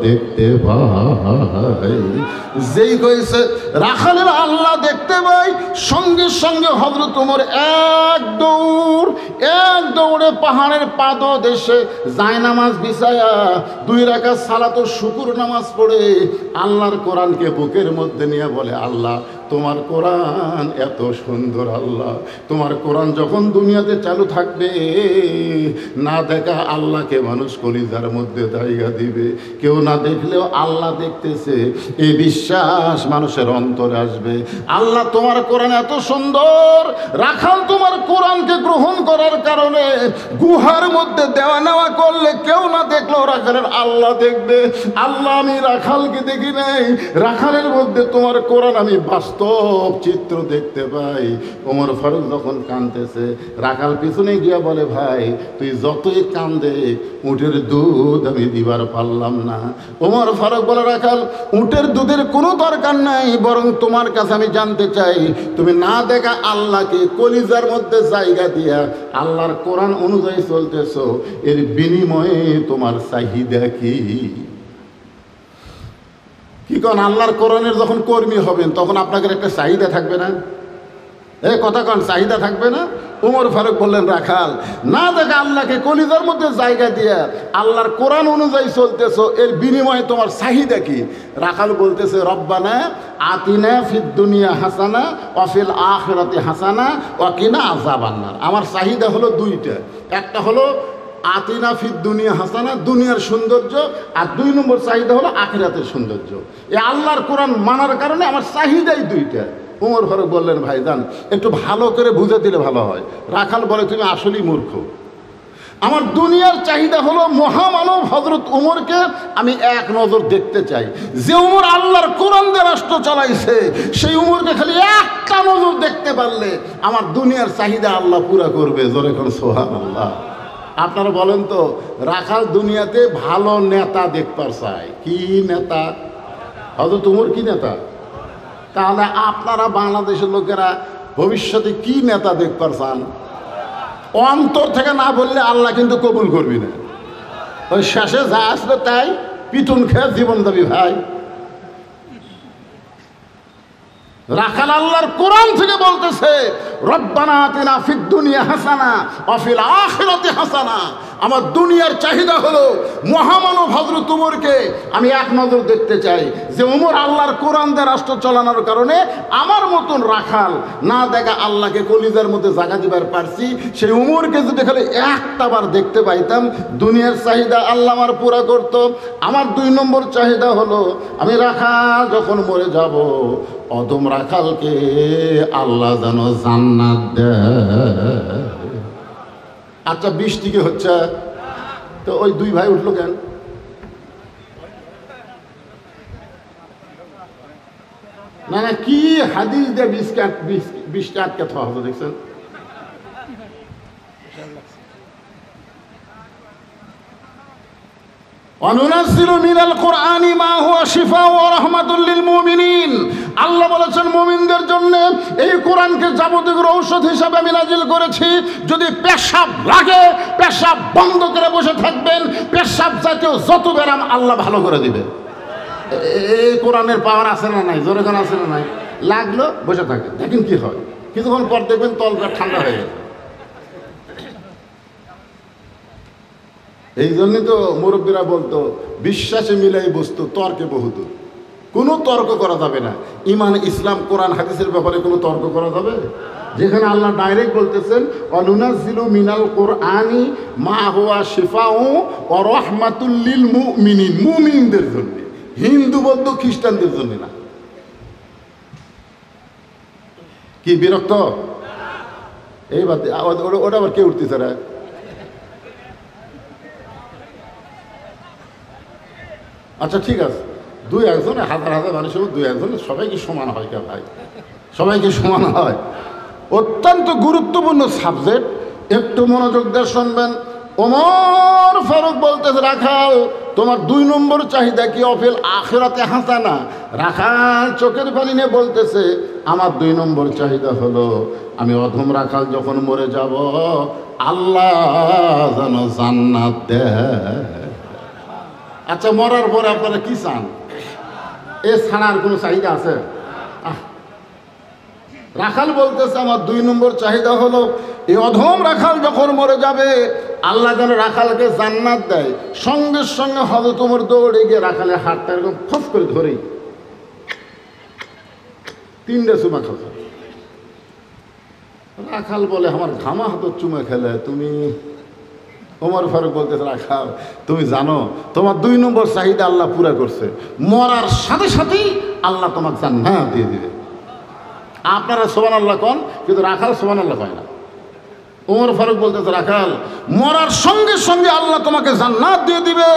দেখতে পায়। যেই কইছে রাখালের আল্লাহ দেখতে পাই, সঙ্গে সঙ্গে হযরত উমর এক দৌড়ে পাহাড়ের পাদদেশে জায়নামাজ বিছায়া 2 রাকাত সালাত শুকুর নামাজ পড়ে আল্লাহর কোরআনকে বুকের মধ্যে নিয়ে বলে, আল্লাহ তোমার কোরআন এত সুন্দর, আল্লাহ তোমার কোরআন যখন দুনিয়াতে চালু থাকবে না দেখা আল্লাহকে মানুষ কলিজার মধ্যে জায়গা দিবে, কেউ না দেখলেও আল্লাহ দেখতেছে এই বিশ্বাস মানুষের অন্তরে আসবে। আল্লাহ তোমার কোরআন এত সুন্দর, রাখাল তোমার কোরআনকে গ্রহণ করার কারণে গুহার মধ্যে দেওয়া নেওয়া করলে কেউ না দেখলেও রাখালের আল্লাহ দেখবে। আল্লাহ আমি রাখালকে দেখি নাই, রাখালের মধ্যে তোমার কোরআন আমি বাস্তব চিত্র দেখতে পাই। ওমর ফারুক যখন কাঁদতেছে, রাখাল পিছনে গিয়া বলে, ভাই তুই যতই কান্দে উটের দুধ আমি দিবার পারলাম না। ওমর ফারুক বলে, রাখাল উটের দুধের কোনো দরকার নাই, বরং তোমার কাছে আমি জানতে চাই তুমি না দেখা আল্লাহকে কলিজার মধ্যে জায়গা দিয়া আল্লাহর কোরআন অনুযায়ী চলতেছো, এর বিনিময়ে তোমার চাহিদা কি? কি কন, আল্লাহর কোরআনের যখন কর্মী হবেন তখন আপনাদের একটা চাহিদা থাকবে না? কথা কন, চাহিদা থাকবে না? ওমর ফারুক বললেন, রাখাল না দেখা আল্লাহকে কলিজার মধ্যে জায়গা দিয়া আল্লাহর কোরআন অনুযায়ী চলতেছো, এর বিনিময়ে তোমার চাহিদা কি? রাখাল বলতেছে, রব্বানা আতিনা ফিদ দুনিয়া হাসানা ওয়া ফিল আখিরাতি হাসানা ওয়া কিনা আযাবান্নার। আমার চাহিদা হলো 2টা, একটা হলো আতিনা ফিদ দুনিয়া হাসানা, দুনিয়ার সৌন্দর্য, আর 2 নম্বর চাহিদা হলো আখিরাতের সৌন্দর্য। এই আল্লাহর কোরআন মানার কারণে আমার চাহিদাই 2টা। ওমর ফারুক বললেন, ভাইজান একটু ভালো করে বুঝে দিলে ভালো হয়। রাখাল বলে, তুমি আসলেই মূর্খ। আমার দুনিয়ার চাহিদা হলো মহামানব হযরত উমরকে আমি এক নজর দেখতে চাই। যে উমর আল্লাহর কোরআন দিয়ে রাষ্ট্র চালাইছে, সেই উমরকে খালি একটা নজর দেখতে পারলে আমার দুনিয়ার চাহিদা আল্লাহ পুরা করবে। জোরে কোন সুবহানাল্লাহ। আপনারা বলেন তো, রাখাল দুনিয়াতে ভালো নেতা দেখবার চায়। কি নেতা? হযরত উমর কি নেতা? তাহলে আপনারা বাংলাদেশের লোকেরা ভবিষ্যতে কি নেতা দেখবার চান? অন্তর থেকে না বললে আল্লাহ কিন্তু কবুল করবি না। ওই শেষে যা আসবে তাই পিটুন খেয়ে জীবন দাবি। ভাই রাখাল আল্লাহর কোরআন থেকে বলতেছে, রব্বানা আতিনা ফিদ দুনিয়া হাসানা ওয়া ফিল আখিরাতি হাসানা। আমার দুনিয়ার চাহিদা হলো মহামানব হযরত উমরকে আমি এক নজর দেখতে চাই। যে উমর আল্লাহর কোরআন দিয়ে রাষ্ট্র চালানোর কারণে আমার মতন রাখাল না দেখা আল্লাহকে কলিজার মধ্যে জায়গা দিবার পারছি, সেই উমরকে যদি খালি একটাবার দেখতে পাইতাম দুনিয়ার চাহিদা আল্লাহ আমার পুরা করত। আমার 2 নম্বর চাহিদা হলো আমি রাখাল যখন মরে যাব, অদম রাখালকে আল্লাহ যেন জান্নাত দেয়। আচ্ছা, বৃষ্টি কি হচ্ছে? তো ওই 2 ভাই উঠলো কেন? না না, কি হাদিস দিয়ে বৃষ্টি আটকে থাকা হতো দেখছেন? অনুনাজ্জিলু মিনাল কুরআনি মা হুয়া শিফাউ ওয়া রাহমাতুল লিল মুমিনিন। আল্লাহ বলেছেন মুমিনদের জন্য এই কোরআনকে যাবতীয় ঔষধ হিসাবে আমি নাজিল করেছি। যদি পেশাব লাগে, পেশাব বন্ধ করে বসে থাকবেন, পেশাব জাতীয় যত ব্যারাম আল্লাহ ভালো করে দিবে। এই কোরআনের পাওয়ার আছে না নাই? জোরে গান আছে না নাই? লাগলো বসে থাকে, দেখেন কি হয়। কিছুক্ষণ পর দেখবেন তলপেট ঠান্ডা হয়ে গেছে। এই জন্যই তো মুরব্বীরা বলতো বিশ্বাসে মিলাই বস্তু তর্কে বহুদূর। কোনো তর্ক করা যাবে না। ইমান, ইসলাম, কোরআন, হাদিসের ব্যাপারে কোনো তর্ক করা যাবে? যেখানে আল্লাহ ডাইরেক্ট বলতেছেন অনুনাজ্জিলু মিনাল কোরআনি মা হুয়া শিফাউ ওয়া রাহমাতুল লিল মুমিনিন, মুমিনদের জন্য, হিন্দু বৌদ্ধ খ্রিস্টানদের জন্য না। কি বিরক্ত? এইবার ওটা আবার কে উঠতেছে রে? আচ্ছা ঠিক আছে, দুই একজনে হাজার হাজার মানুষের দুই একজনে সবাই কি সমান হয়? কে ভাই, সবাই কি সমান হয়? অত্যন্ত গুরুত্বপূর্ণ সাবজেক্ট, একটু মনোযোগ দিয়ে শুনবেন। ওমর ফারুক বলতেছে, রাখাল তোমার 2 নম্বর চাহিদা কি? অফিল আখিরাতে হাসানা। রাখাল চোখের পানি নিয়ে বলতেছে, আমার 2 নম্বর চাহিদা হলো আমি অধম রাখাল যখন মরে যাব আল্লাহ যেন জান্নাত দেয়। আচ্ছা, মরার পরে আপনারা কি চান? এ ছাড়ার কোনো চাহিদা আছে? রাখাল বলতেছে, আমার 2 নম্বর চাহিদা হলো এই অধম রাখাল যখন মরে যাবে আল্লাহ যেন রাখালকে জান্নাত দেয়। সঙ্গে সঙ্গে হযরত ওমর দৌড়ে গিয়ে রাখালের হাতটা এরকম ফস করে ধরে 3টে চুমা খাচ্ছে। রাখাল বলে, আমার ঘামা হাতত চুমা খেলে তুমি? ওমর ফারুক বলতেছে, রাখাল তুমি জানো তোমার 2 নম্বর চাহিদা আল্লাহ পুরা করছে, মরার সাথে সাথেই আল্লাহ তোমাকে জান্নাত দিয়ে দিবে। আপনারা সুবহানাল্লাহ কোন, কিন্তু রাখাল সুবহানাল্লাহ কয় না। ওমর ফারুক বলতেছে, রাখাল মরার সঙ্গে সঙ্গে আল্লাহ তোমাকে জান্নাত দিয়ে দিবে।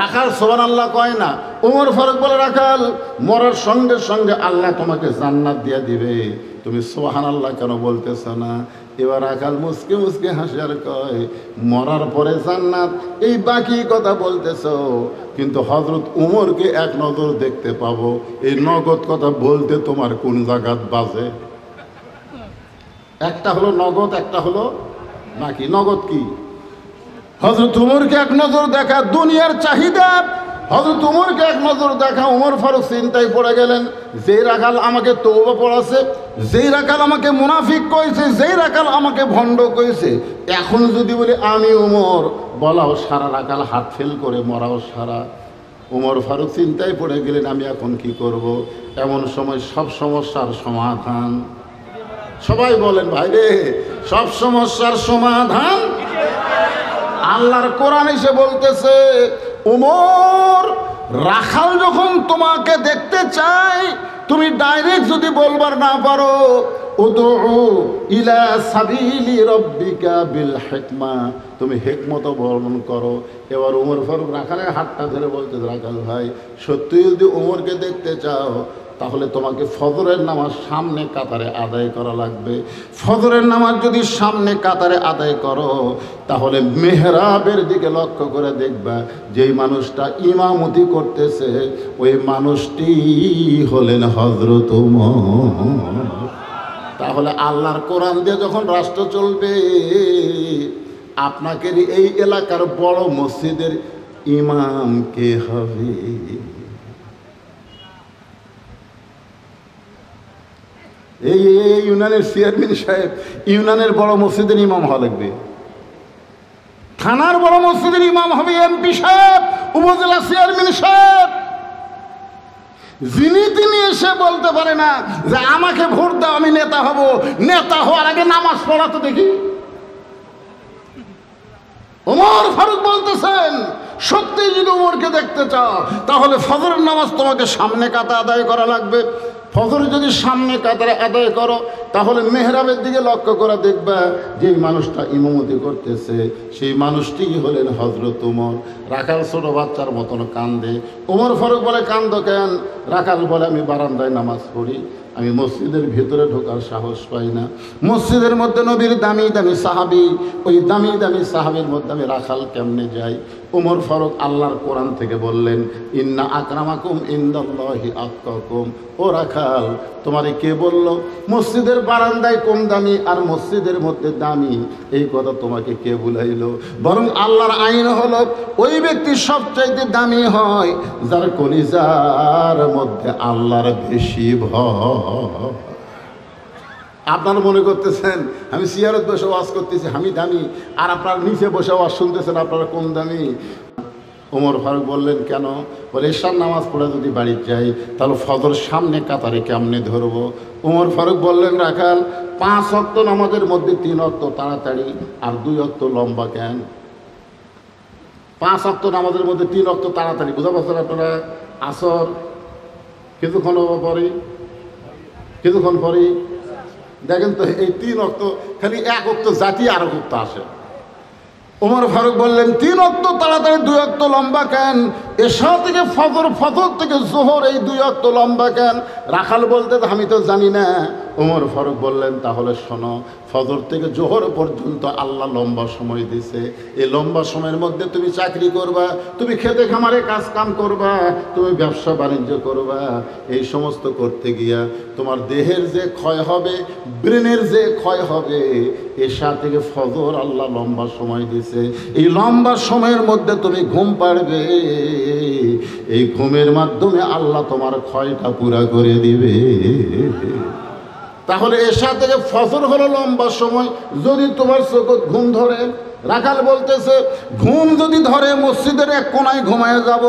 রাখাল সুবহানাল্লাহ কয় না। ওমর ফারুক বলে, রাখাল মরার সঙ্গে সঙ্গে আল্লাহ তোমাকে জান্নাত দিয়ে দিবে, তুমি সুবহানাল্লাহ কেন বলতেছ না? এবার রাখাল মুসকে মুসকে হাসি আর কয়, মরার পরে জান্নাত এই বাকি কথা বলতেছ, কিন্তু হযরত উমরকে এক নজর দেখতে পাবো, এই নগদ কথা বলতে তোমার কোন জায়গাত বাজে? একটা হলো নগদ, একটা হলো বাকি। নগদ কি? হযরত উমরকে এক নজর দেখা, দুনিয়ার চাহিদা। হযরত উমরকে এক নজর দেখা, ওমর ফারুক চিন্তায় পড়ে গেলেন। যেই রাখাল আমাকে তওবা পড়াছে, যেই রাখাল আমাকে মুনাফিক কইছে, যেই রাখাল আমাকে ভণ্ড কইছে, এখন যদি বলি আমি ওমর, বলাও সারা, রাখাল হাত ফেল করে মরাও সারা। ওমর ফারুক চিন্তায় পড়ে গেলেন, আমি এখন কি করব? এমন সময় সব সমস্যার সমাধান, সবাই বলেন ভাই রে, সব সমস্যার সমাধান আল্লাহর কোরআন এসে বলতেছে, ওমর রাখাল যখন তোমাকে দেখতে চাই, তুমি ডাইরেক্ট যদি বলবার না পারো, উদউ ইলা সাবিলি রাব্বিকা বিল হিকমা, তুমি হিকমত বর্ণন করো। এবার ওমর ফারুক রাখালের হাতটা ধরে বলতেছে, রাখাল ভাই সত্যি যদি ওমরকে দেখতে চাও তাহলে তোমাকে ফজরের নামাজ সামনে কাতারে আদায় করা লাগবে। ফজরের নামাজ যদি সামনে কাতারে আদায় করো তাহলে মেহরাবের দিকে লক্ষ্য করে দেখবা যেই মানুষটা ইমামতি করতেছে ওই মানুষটি হলেন হযরত ওমর। তাহলে আল্লাহর কোরআন দিয়ে যখন রাষ্ট্র চলবে, আপনাকে এই এলাকার বড় মসজিদের ইমাম কে হবে? এই ইউনিয়নের চেয়ারম্যান সাহেব ইউনিয়নের বড় মসজিদের ইমাম হওয়া লাগবে, থানার বড় মসজিদের ইমাম হবে এমপি সাহেব, উপজেলা চেয়ারম্যান সাহেব। যিনি তিনি এসে বলতে পারে না যে আমাকে ভোট দাও আমি নেতা হব। নেতা হওয়ার আগে নামাজ পড়া তো দেখি। ওমর ফারুক বলতেছেন, সত্যি যদি ওমরকে দেখতে চাও তাহলে ফজরের নামাজ তোমাকে সামনে কাতারে আদায় করা লাগবে। ফজর যদি সামনে কাতারে আদায় করো তাহলে মেহরাবের দিকে লক্ষ্য করে দেখবা যে মানুষটা ইমামতি করতেছে সেই মানুষটি হলেন হযরত ওমর। রাখাল ছোট বাচ্চার মতন কান্দে। ওমর ফারুক বলে, কান্দো কেন? রাখাল বলে, আমি বারান্দায় নামাজ পড়ি, আমি মসজিদের ভিতরে ঢোকার সাহস পাই না। মসজিদের মধ্যে নবীর দামি দামি সাহাবী, ওই দামি দামি সাহাবীর মধ্যে আমি রাখাল কেমনে যাই? ওমর ফারুক আল্লাহর কোরআন থেকে বললেন, ইন্না আকরামাকুম ইনদাল্লাহি আতকাকুম। ও রাখাল, তোমারে কে বলল মসজিদের বারান্দায় কম দামি আর মসজিদের মধ্যে দামি? এই কথা তোমাকে কে বুলাইলো? বরং আল্লাহর আইন হলো ওই ব্যক্তি সবচাইতে দামি হয় যার কলিজার মধ্যে আল্লাহর বেশি ভয়। আপনারা মনে করতেছেন আমি সিয়ারত বসে ওয়াজ করতেছি আমি দামি, আর আপনারা নিচে বসে ওয়াজ শুনতেছেন আপনারা কম দামি। ওমর ফারুক বললেন, কেন? বলে এশার নামাজ পড়ে যদি বাড়ি যাই তাহলে ফজর সামনে কাতারে কেমনে ধরবো? ওমর ফারুক বললেন, রাখাল 5 ওয়াক্ত নামাজের মধ্যে 3 ওয়াক্ত তাড়াতাড়ি আর 2 ওয়াক্ত লম্বা কেন? 5 ওয়াক্ত নামাজের মধ্যে 3 ওয়াক্ত তাড়াতাড়ি, বুঝা পাচ্ছেন আপনারা? আসর কিছুক্ষণ পরে, কিছুক্ষণ পরে দেখেন তো এই 3 ওয়াক্ত খালি 1 ওয়াক্ত জাতি আর 1 ওয়াক্ত আসে। ওমর ফারুক বললেন, 3 ওয়াক্ত তাড়াতাড়ি 2 ওয়াক্ত লম্বা কেন? এশা থেকে ফজর, ফজর থেকে জোহর, এই 2 ওয়াক্ত লম্বা কেন? রাখাল বলতে আমি তো জানি না। ওমর ফারুক বললেন, তাহলে শোনো, ফজর থেকে জোহর পর্যন্ত আল্লাহ লম্বা সময় দিছে। এই লম্বা সময়ের মধ্যে তুমি চাকরি করবা, তুমি খেতে খামারে কাজ কাম করবা, তুমি ব্যবসা বাণিজ্য করবা। এই সমস্ত করতে গিয়া তোমার দেহের যে ক্ষয় হবে, ব্রেনের যে ক্ষয় হবে, এশা থেকে ফজর আল্লাহ লম্বা সময় দিছে। এই লম্বা সময়ের মধ্যে তুমি ঘুম পাড়বে, এই ঘুমের মাধ্যমে আল্লাহ তোমার ক্ষয়টা পুরা করে দিবে। তাহলে এশা থেকে ফজর হলো লম্বা সময়। যদি তোমার চোখে ঘুম ধরে, রাখাল বলতেছে ঘুম যদি ধরে মসজিদের এক কোনায় ঘুমায় যাব।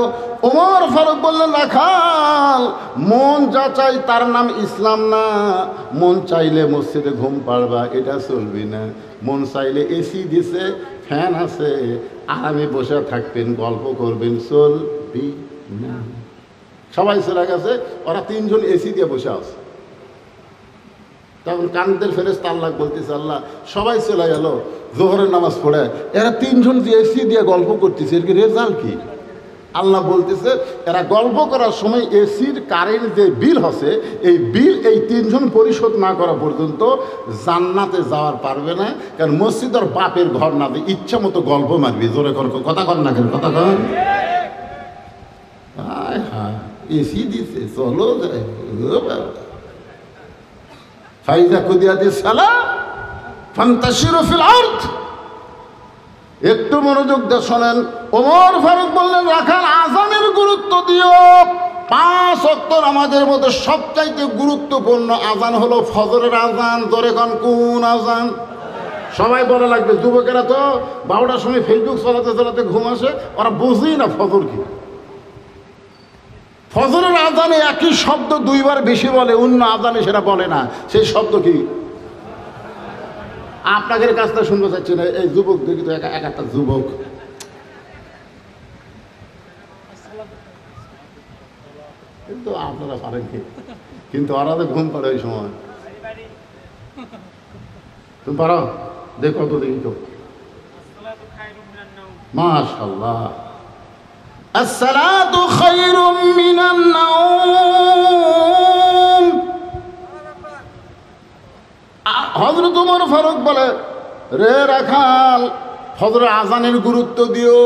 ওমর ফারুক বললেন, রাখাল মন যা চাই তার নাম ইসলাম না। মন চাইলে মসজিদে ঘুম পাড়বা, এটা চলবি না। মন চাইলে এসি দিছে, ফ্যান আছে, আরামে বসে থাকবেন, গল্প করবেন, চলবি না। সবাই চলে গেছে, ওরা 3 জন এসি দিয়ে বসে আছে। তখন কান্দের ফেরেশতা আল্লাহ বলতেছে, আল্লাহ সবাই চলে গেল জোহরের নামাজ পড়ে, এরা 3 জন দিয়ে এসি দিয়ে গল্প করতেছে, এর কি রেজাল্ট কি? আল্লাহ বলতেছে, এরা গল্প করার সময় এসির কারেন্ট যে বিল হচ্ছে, এই বিল এই 3 জন পরিশোধ না করা পর্যন্ত জান্নাতে যাওয়ার পারবে না। কারণ মসজিদের বাপের ঘর না, দিয়ে ইচ্ছা মতো গল্প মারবি। জোরে কথা কর না কেন? কথা কর। হ্যাঁ, এসি দিছে, চলো যায়। ফাইজা কুদিয়াতিস সালাহ ফান্তাশিরু ফিল আরদ। একটু মনোযোগ দিয়ে শোনেন। ওমর ফারুক বললেন, রাখাল আজানের গুরুত্ব দিও। 5 ওয়াক্ত নামাজের মধ্যে সবচাইতে গুরুত্বপূর্ণ আজান হলো ফজরের আজান। ধরে কোন আজান? সবাই বলা লাগবে। যুবকেরা তো 12টার সময় ফেসবুক চালাতে চালাতে ঘুম আসে, ওরা বুঝেই না ফজর কি। ফজরের আজানে একই শব্দ 2 বার বেশি বলে, অন্য আজানে সেটা বলে না। সেই শব্দ কি? আপনাদের কাছটা শুনতে চাচ্ছি না। এই যুবক দেখি তো, এক একটা যুবক কিন্তু আপনারা পারেন কি? কিন্তু ওরা তো ঘুম পাড়ে ওই সময়। তুমি পারো? দেখো তো, দেখি তো। মাশাআল্লাহ। আসসালাতু খায়রুম মিনান নাওম। হযরত ওমর ফারুক বলে, রে রাখাল, ফজরের আজানের গুরুত্ব দিও।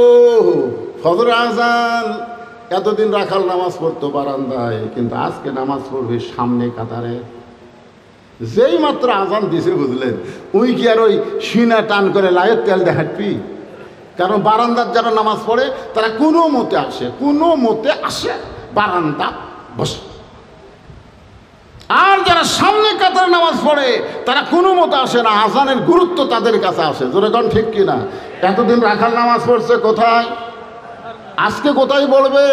ফজরের আজান। এতদিন রাখাল নামাজ পড়তো বারান্দায়, কিন্তু আজকে নামাজ পড়বে সামনে কাতারে। যেই মাত্র আজান দিছে, বুঝলেন, ওই কি আর ওই সিনা টান করে লাইয়ের তেল দিয়ে হাঁটবি? কারণ বারান্দার যারা নামাজ পড়ে তারা কোনো মতে আসে, কোনো মতে আসে বারান্দা বসে। আর যারা সামনে কাতারে নামাজ পড়ে তারা কোনো মতে আসে না, আজানের গুরুত্ব তাদের কাছে আসে। যেরকম ঠিক কিনা? এতদিন রাখাল নামাজ পড়ছে কোথায়? আজকে কোথায় পড়বে?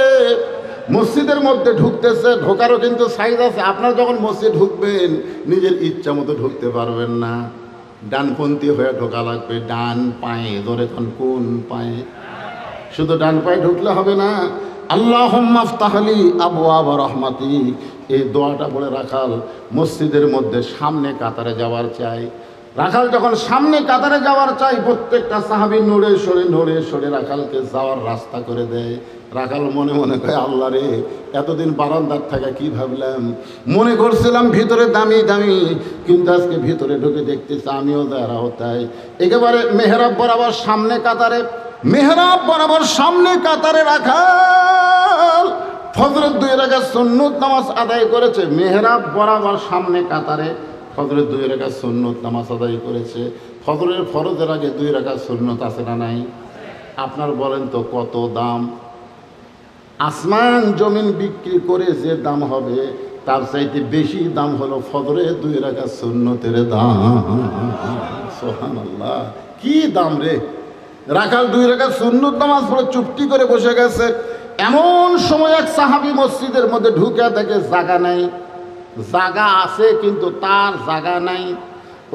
মসজিদের মধ্যে ঢুকতেছে, ঢোকারও কিন্তু সাইজ আছে। আপনারা যখন মসজিদ ঢুকবেন নিজের ইচ্ছা মতো ঢুকতে পারবেন না, ডানপন্থী হয়ে ঢোকা লাগবে, ডান পায়ে। ধরে কোন পায়ে? শুধু ডান পায়ে ঢুকলে হবে না। আল্লাহুম্মা ইফতাহলি আবওয়াব রাহমাতিক, এই দোয়াটা বলে রাখাল মসজিদের মধ্যে সামনে কাতারে যাওয়ার চাই। রাখাল যখন সামনে কাতারে যাওয়ার চাই, প্রত্যেকটা সাহাবী নড়ে সরে রাখালকে যাওয়ার রাস্তা করে দেয়। রাখাল মনে মনে কয় আল্লাহ রে, এতদিন বারান্দার থাকা কি ভাবলাম, মনে করছিলাম ভিতরে দামি দামি, কিন্তু আজকে ভিতরে ঢুকে দেখতেছি আমিও দাঁড়াও তাই। একেবারে মেহরাব বরাবর সামনে কাতারে, মেহরাব বরাবর সামনে কাতারে রাখাল ফজরের 2 রাকাত সুন্নত নামাজ আদায় করেছে। মেহরাব বরাবর সামনে কাতারে ফজরের 2 রাকাত সুন্নত নামাজ আদায় করেছে। ফজরের ফরজের আগে 2 রাকাত সুন্নত আছে না নাই? আপনার বলেন তো কত দাম? আসমান জমিন বিক্রি করে যে দাম হবে তার চাইতে বেশি দাম হলো ফজরের 2 রাকাত সুন্নতের দাম। সুবহানাল্লাহ, কি দাম রে! রাখাল 2 রাকাত সুন্নত নামাজ পড়ে চুপটি করে বসে গেছে। এমন সময় এক সাহাবী মসজিদের মধ্যে ঢুকে দেখে জায়গা নাই, জায়গা আছে কিন্তু তার জায়গা নাই।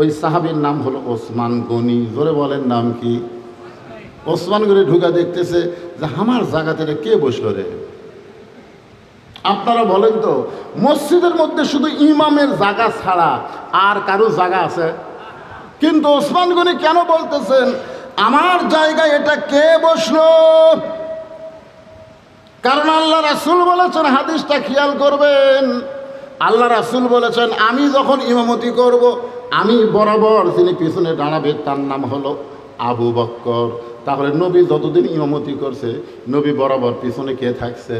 ওই সাহাবীর নাম হলো ওসমান গনি। জোরে বলেন নাম কি? ওসমান গনি ঢুকে দেখতেছে যে আমার জায়গাতে কে বসলো রে? আপনারা বলেন তো, মসজিদের মধ্যে শুধু ইমামের জায়গা ছাড়া আর কারো জায়গা আছে? কিন্তু ওসমান গনি কেন বলতেছেন আমার জায়গায় এটা কে বসলো? কারণ আল্লাহ রাসূল বলেছেন, হাদিসটা খেয়াল করবেন, আল্লাহ রাসূল বলেছেন আমি যখন ইমামতি করব, আমি বরাবর যিনি পিছনে দাঁড়াবে তার নাম হলো আবু বকর। তাহলে নবী যতদিন ইমামতি করছে, নবী বরাবর পিছনে কে থাকছে?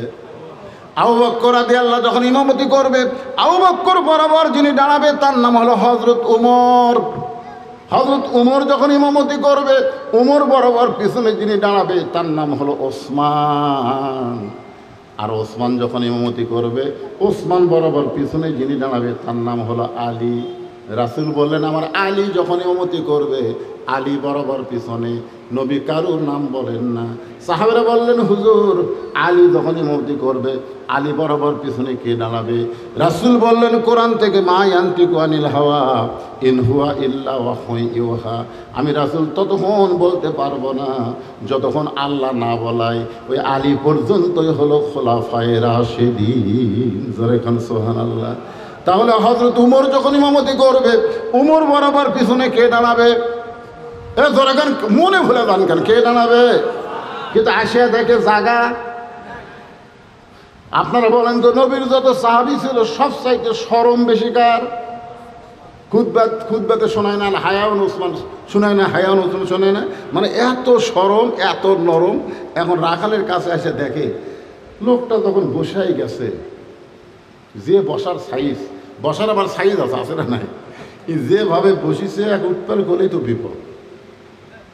আবু বকর রাদিয়াল্লাহু যখন ইমামতি করবে, আবু বকর বরাবর যিনি দাঁড়াবে তার নাম হলো হযরত ওমর। হযরত ওমর যখন ইমামতি করবে, ওমর বরাবর পিছনে যিনি দাঁড়াবে তার নাম হলো ওসমান। আর ওসমান যখন ইমামতি করবে, ওসমান বরাবর পিছনে যিনি দাঁড়াবে তার নাম হলো আলী। রাসূল বললেন আমার আলী যখন ইমামতি করবে, আলী বরাবর পিছনে। নবী কারুর নাম বলেন না। সাহাবারা বললেন হুজুর আলী যখন ইমামতি করবে, আলী বরাবর পিছনে কে দাঁড়াবে? রাসূল বললেন কোরআন থেকে মা ইয়ান্তিকু আনিল হাওয়া ইন হুয়া ইল্লা ওয়াহয়ুন ইউহা। আমি রাসূল ততক্ষণ বলতে পারবো না যতক্ষণ আল্লাহ না বলায়। ওই আলী পর্যন্তই হলো খোলাফায়ে রাশিদিন। জোরে খান সুবহানাল্লাহ। তাহলে হযরত উমর যখন ইমামতি করবে, উমর বরাবর পিছনে কে দাঁড়াবে? জোরে খান, মনে ভুলে যান কেন, কে দাঁড়াবে? কিন্তু আসিয়া দেখে জায়গা। আপনারা বলেন তো, নবীর যত সাহাবী ছিল সব চাইতে শরম বেশি কার? খুতবাতে শোনায় না হায়াউন ওসমান শোনায় না, হায়াউন ওসমান শোনায় না, মানে এত শরম এত নরম। এখন রাখালের কাছে এসে দেখে লোকটা যখন বসাই গেছে, যে বসার সাইজ, বসার আবার সাইজ আছে না নাই, যেভাবে বসিছে এক উত্তর করলেই তো বিপদ।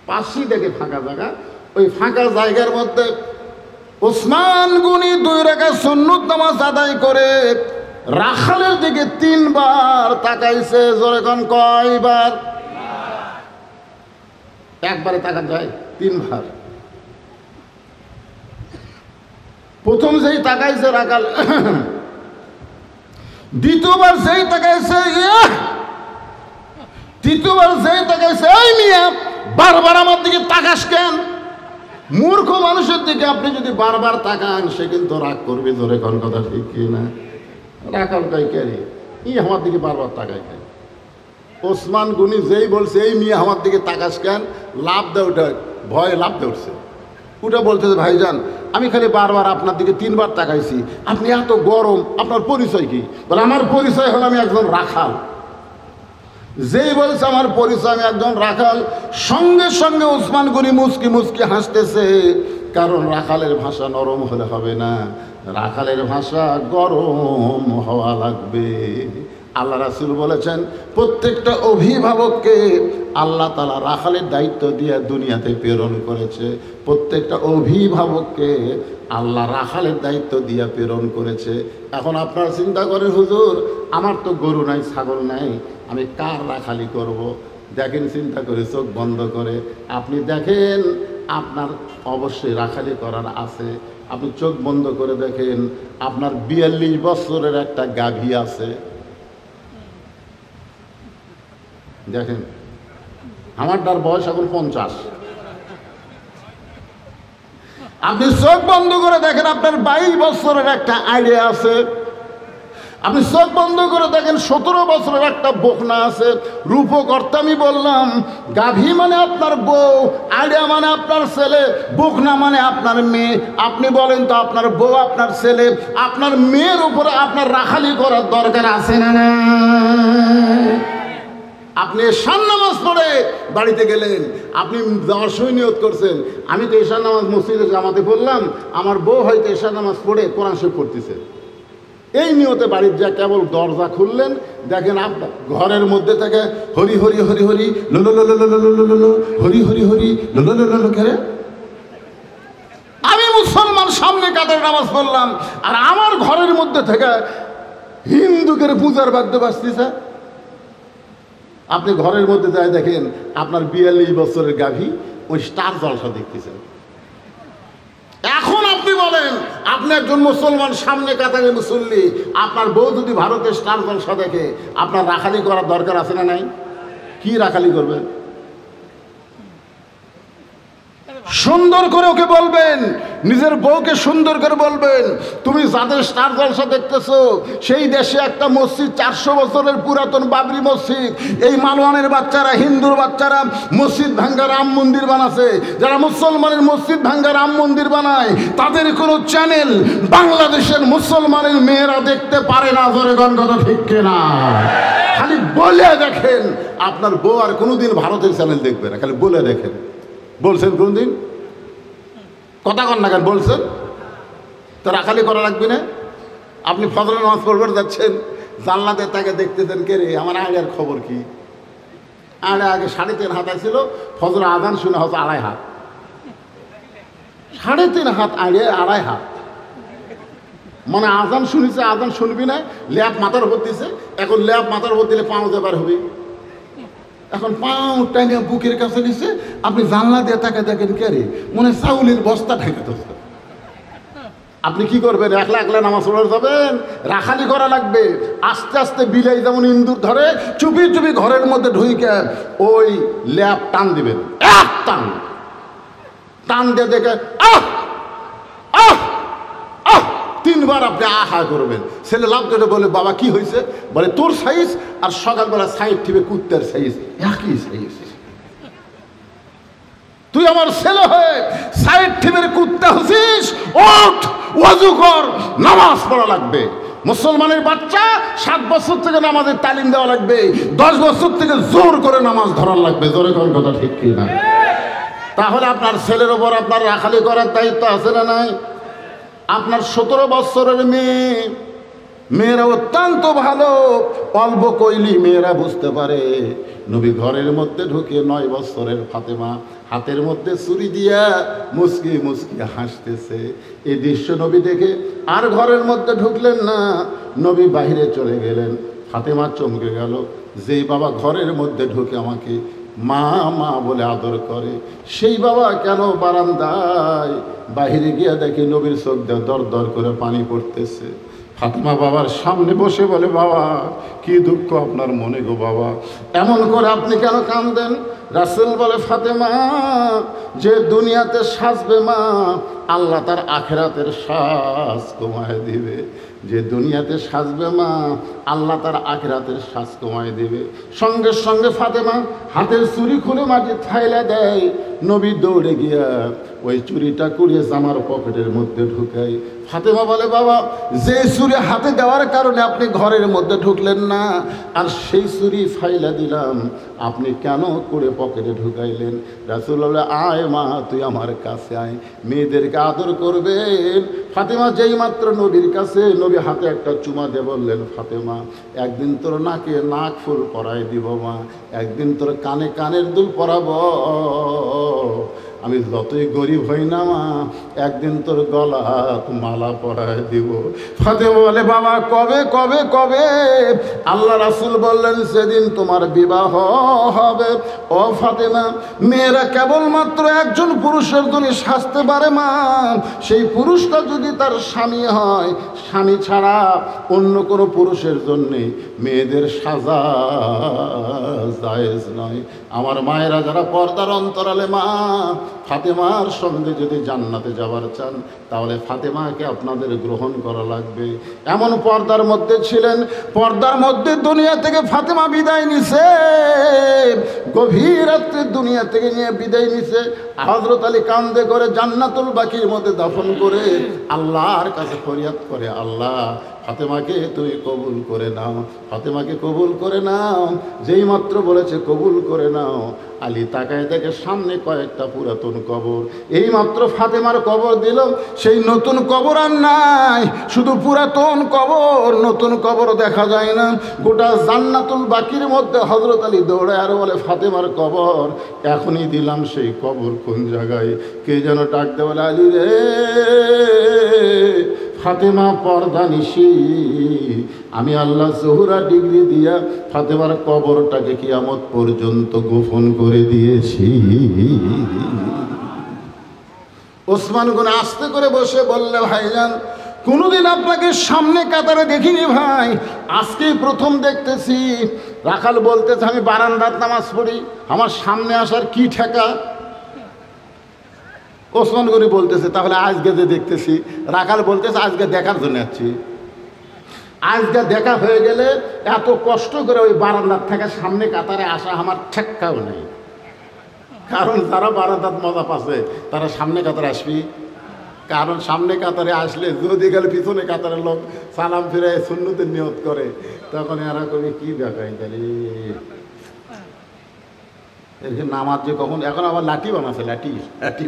পাশেই দেখে ফাঁকা জায়গা, ওই ফাঁকা জায়গার মধ্যে ওসমান গনি 2 রাকাত সুন্নত নামাজ আদায় করে রাখালের দিকে 3 বার তাকাইছে। জোরে কোন কয়বার? একবারে তাকান যায় 3 বার। প্রথম যেই তাকাইছে রাখাল, দ্বিতীয়বার যেই তাকাইছে, তৃতীয়বার যেই তাকাইছে, এই মিয়া বারবার আমার দিকে তাকাস কেন? মূর্খ মানুষের দিকে আপনি যদি বারবার তাকান সে কিন্তু রাগ করবে। ধরে কোন কথা ঠিক কি না? রাখাল কই কেন ই আমার দিকে বারবার তাকাই কেন? ওসমান গনি যেই বলছে এই মিয়া আমার দিকে তাকাস কেন, লাভ দেয়, ওটা ভয়ে লাভ দিয়ে উঠছে। ওটা বলতেছে ভাইজান আমি খালি বারবার আপনার দিকে 3 বার তাকাইছি, আপনি এত গরম, আপনার পরিচয় কি? বলে আমার পরিচয় হলো আমি একজন রাখাল। যেই বলছে আমার পরিচয় আমি একজন রাখাল, সঙ্গে সঙ্গে ওসমান গনি মুচকি মুচকি হাসতেছে। কারণ রাখালের ভাষা নরম হলে হবে না, রাখালের ভাষা গরম হওয়া লাগবে। আল্লাহ রাসূল বলেছেন প্রত্যেকটা অভিভাবককে আল্লাহ তাআলা রাখালের দায়িত্ব দিয়ে দুনিয়াতে প্রেরণ করেছে। প্রত্যেকটা অভিভাবককে আল্লাহ রাখালের দায়িত্ব দিয়ে প্রেরণ করেছে। এখন আপনারা চিন্তা করেন হুজুর আমার তো গরু নাই, ছাগল নাই, আমি কার রাখালি করব? দেখেন চিন্তা করে চোখ বন্ধ করে আপনি দেখেন আপনার অবশ্যই রাখালি করার আছে। আপনি চোখ বন্ধ করে দেখেন আপনার 42 বছরের একটা গাভী আছে। দেখেন আমারটার বয়স এখন 50। আপনি চোখ বন্ধ করে দেখেন আপনার 22 বছরের একটা আইডিয়া আছে। আপনি চোখ বন্ধ করে দেখেন 17 বছরের একটা বকনা আছে, রূপকর্তা আমি বললাম। গাভী মানে আপনার বউ, আলিয়া মানে আপনার ছেলে, বকনা মানে আপনার মেয়ে। আপনি বলেন তো আপনার বউ, আপনার ছেলে, আপনার মেয়ের উপরে আপনার রাখালি করার দরকার আছে না? আপনি এশার নামাজ পড়ে বাড়িতে গেলেন, আপনি যাওয়ার সময় নিয়ত করছেন আমি তো এশার নামাজ মসজিদে জামাতে পড়লাম, আমার বউ হয়তো এশার নামাজ পড়ে কোরআন শরীফ পড়তেছে। এই নিয়তে বাড়ির যা কেবল দরজা খুললেন, দেখেন আপনার ঘরের মধ্যে থেকে হরি হরি হরি হরি লোলো লোলো লোলো লোলো লোলো হরি হরি হরি লোলো লোলো লোলো করে। আমি মুসলমান সামনে কাতার নামাজ পড়লাম, আর আমার ঘরের মধ্যে থেকে হিন্দুকের পূজার বাদ্য বাজতেছে। আপনি ঘরের মধ্যে যায় দেখেন আপনার 42 বছরের গাভী ওই স্টার জলসা দেখতেছেন। এখন আপনি বলেন আপনি একজন মুসলমান সামনে কাতারে মুসল্লি, আপনার বউ যদি ভারতের স্টার জলসা দেখে, আপনার রাখালি করার দরকার আছে না নাই? কি রাখালি করবেন? সুন্দর করে ওকে বলবেন, নিজের বউকে সুন্দর করে বলবেন, তুমি যাদের স্টার জলসা দেখতেছো সেই দেশে একটা মসজিদ 400 বছরের পুরাতন বাবরি মসজিদ, এই মালওয়ানের বাচ্চারা, হিন্দুর বাচ্চারা মসজিদ ভাঙ্গা রাম মন্দির বানাচ্ছে। যারা মুসলমানের মসজিদ ভাঙ্গা রাম মন্দির বানায় তাদের কোনো চ্যানেল বাংলাদেশের মুসলমানের মেয়েরা দেখতে পারে না। জোরে গন্ধ ঠিক কিনা? খালি বলে দেখেন, আপনার বউ আর কোনোদিন ভারতের চ্যানেল দেখবে না, খালি বলে দেখেন। বলছেন কোনদিন? কথা কন না কেন? বলছেন তো রাখালি করা লাগবে না। আপনি ফজরের নামাজ পড়বেন, যাচ্ছেন জানলাতে তাকে দেখতেছেন, কে রে আমার আগের খবর কি? আগে 3.5 হাত ছিল, ফজর আজান শুনে হয়তো 2.5 হাত, 3.5 হাত আগে 2.5 হাত, মানে আজান শুনেছে, আজান শুনবি না, ল্যাপ মাথার উপর দিছে। এখন ল্যাপ মাথার উপর দিলে পাও যাবার হবে, এখন পাও টাইনে বুকের কাছে নিচ্ছে। আপনি জানলা দিয়ে তাকে দেখেন, কে রে মনে চাউলের বস্তা ঢেকে। আপনি কি করবেন? একলা একলা নামাজ পড়ে যাবেন? রাখালি করা লাগবে। আস্তে আস্তে বিলাই যেমন ইন্দুর ধরে, চুপি চুপি ঘরের মধ্যে ঢুইকে ওই ল্যাপ টান দিবেন, এক টান টান দিয়ে দেখে আহ আহ আহ 3 বার আপনি আহা করবেন। ছেলে লাভ করে বলে, বাবা কি হয়েছে? বলে তোর সাইজ আর সকালবেলা সাইড টিপে কুত্তার সাইজ একই সাইজ। তুই আমার ছেলে হয়ে সাইড টিপের কুত্তা হচ্ছিস? ওঠ, ওয়াজু কর, নামাজ পড়া লাগবে। মুসলমানের বাচ্চা 7 বছর থেকে নামাজের তালিম দেওয়া লাগবে, 10 বছর থেকে জোর করে নামাজ ধরার লাগবে। জোরে কোন কথা ঠিক কি না? তাহলে আপনার ছেলের ওপর আপনার রাখালি করার দায়িত্ব আছে না নাই? আপনার 17 বছরের মেয়েরা অত্যন্ত ভালো, অল্প কইলি মেয়েরা বুঝতে পারে। নবী ঘরের মধ্যে ঢুকে 9 বছরের ফাতেমা হাতের মধ্যে ছুরি দিয়া মুসকি মুসকি হাসতেছে। এই দৃশ্য নবী দেখে আর ঘরের মধ্যে ঢুকলেন না, নবী বাহিরে চলে গেলেন। ফাতেমা চমকে গেল, যেই বাবা ঘরের মধ্যে ঢুকে আমাকে মা মা বলে আদর করে, সেই বাবা কেন বারান্দায়? বাহিরে গিয়ে দেখে নবীর চোখ দিয়ে দর দর করে পানি পড়তেছে। ফাতেমা বাবার সামনে বসে বলে, বাবা কি দুঃখ আপনার মনে গো বাবা, এমন করে আপনি কেন কাঁদেন? রাসূল বলে, ফাতেমা যে দুনিয়াতে সাজবে মা, আল্লাহ তার আখেরাতের সাজ কমায় দিবে। যে দুনিয়াতে সাজবে মা, আল্লাহ তার আখেরাতের সাজ কমায় দিবে। সঙ্গে সঙ্গে ফাতেমা হাতের চুরি খুলে মাটি থাইলা দেয়। নবী দৌড়ে গিয়া ওই চুরিটা কুড়িয়ে জামার পকেটের মধ্যে ঢুকাই। ফাতেমা বলে, বাবা যে চুরি হাতে দেওয়ার কারণে আপনি ঘরের মধ্যে ঢুকলেন না, আর সেই চুরি ফাইলা দিলাম, আপনি কেন করে পকেটে ঢুকাইলেন? রাসূল বলে, আয় মা তুই আমার কাছে আয়, মেয়েদেরকে আদর করবেন। ফাতেমা যেই মাত্র নবীর কাছে, নবী হাতে একটা চুমা দিয়ে বললেন, ফাতেমা একদিন তোর নাকে নাক ফুল পরাই দিব মা, একদিন তোর কানে কানের দুল পরাবো, আমি যতই গরিব হই না মা, একদিন তোর গলা মালা পরায় দিব। ফাতেমা বলে, বাবা কবে কবে কবে? আল্লাহ রাসূল বললেন, সেদিন তোমার বিবাহ হবে। ও ফাতেমা, মেয়েরা কেবলমাত্র একজন পুরুষের জন্য সাজতে পারে মা, সেই পুরুষটা যদি তার স্বামী হয়, স্বামী ছাড়া অন্য কোনো পুরুষের জন্যে মেয়েদের সাজা জায়েজ নয়। আমার মায়েরা যারা পর্দার অন্তরালে মা, ফাতেমার সঙ্গে যদি জান্নাতে যাবার চান তাহলে ফাতেমাকে আপনাদের গ্রহণ করা লাগবে। এমন পর্দার মধ্যে ছিলেন, পর্দার মধ্যে দুনিয়া থেকে ফাতেমা বিদায় নিছে, গভীর রাত্রে দুনিয়া থেকে নিয়ে বিদায় নিছে। হযরত আলী কান্দে করে জান্নাতুল বাকির মধ্যে দাফন করে আল্লাহর কাছে ফরিয়াদ করে, আল্লাহ ফাতেমাকে তুমি কবুল করে নাও, ফাতেমাকে কবুল করে নাও। যেই মাত্র বলেছে কবুল করে নাও, আলী তাকায় দেখে সামনে কয়েকটা পুরাতন কবর। এই মাত্র ফাতেমার কবর দিল, সেই নতুন কবর আর নাই, শুধু পুরাতন কবর, নতুন কবর দেখা যায় না। গোটা জান্নাতুল বাকির মধ্যে হযরত আলী দৌড়ায় আর বলে, ফাতেমার কবর এখনই দিলাম, সেই কবর কোন জায়গায়? কে যেন ডাক দে, বলে আলী রে, ফাতেমা পর্দা নিশি, আমি আল্লাহ জোহরা ডিগ্রি দিয়া ফাতেমার কবরটাকে কিয়ামত পর্যন্ত গোপন করে দিয়েছি। ওসমান গনি আস্তে করে বসে বললে, ভাইজান কোনোদিন আপনাকে সামনে কাতারে দেখিনি ভাই, আজকেই প্রথম দেখতেছি। রাখাল বলতেছে, আমি বারান্দার নামাজ পড়ি, আমার সামনে আসার কি ঠেকা? ওসমান গনি বলতেছে, তাহলে আজকে যে দেখতেছি। রাখাল বলতেছে, আজকে দেখার জন্য যাচ্ছি। আজকে দেখা হয়ে গেলে এত কষ্ট করে ওই বারান্দার থেকে সামনে কাতারে আসা আমার ঠেক্কাও নেই। কারণ যারা বারান্দার মজা পাচ্ছে তারা সামনে কাতারে আসবি। কারণ সামনে কাতারে আসলে যদি গেলে পিছনে কাতারের লোক সালাম ফিরে সুন্নতের নিয়ত করে, তখন এরা কবি কি দেখায় তাহলে নামাজ যে কখন, এখন আবার লাঠি বানাচ্ছে, লাঠি লাঠি।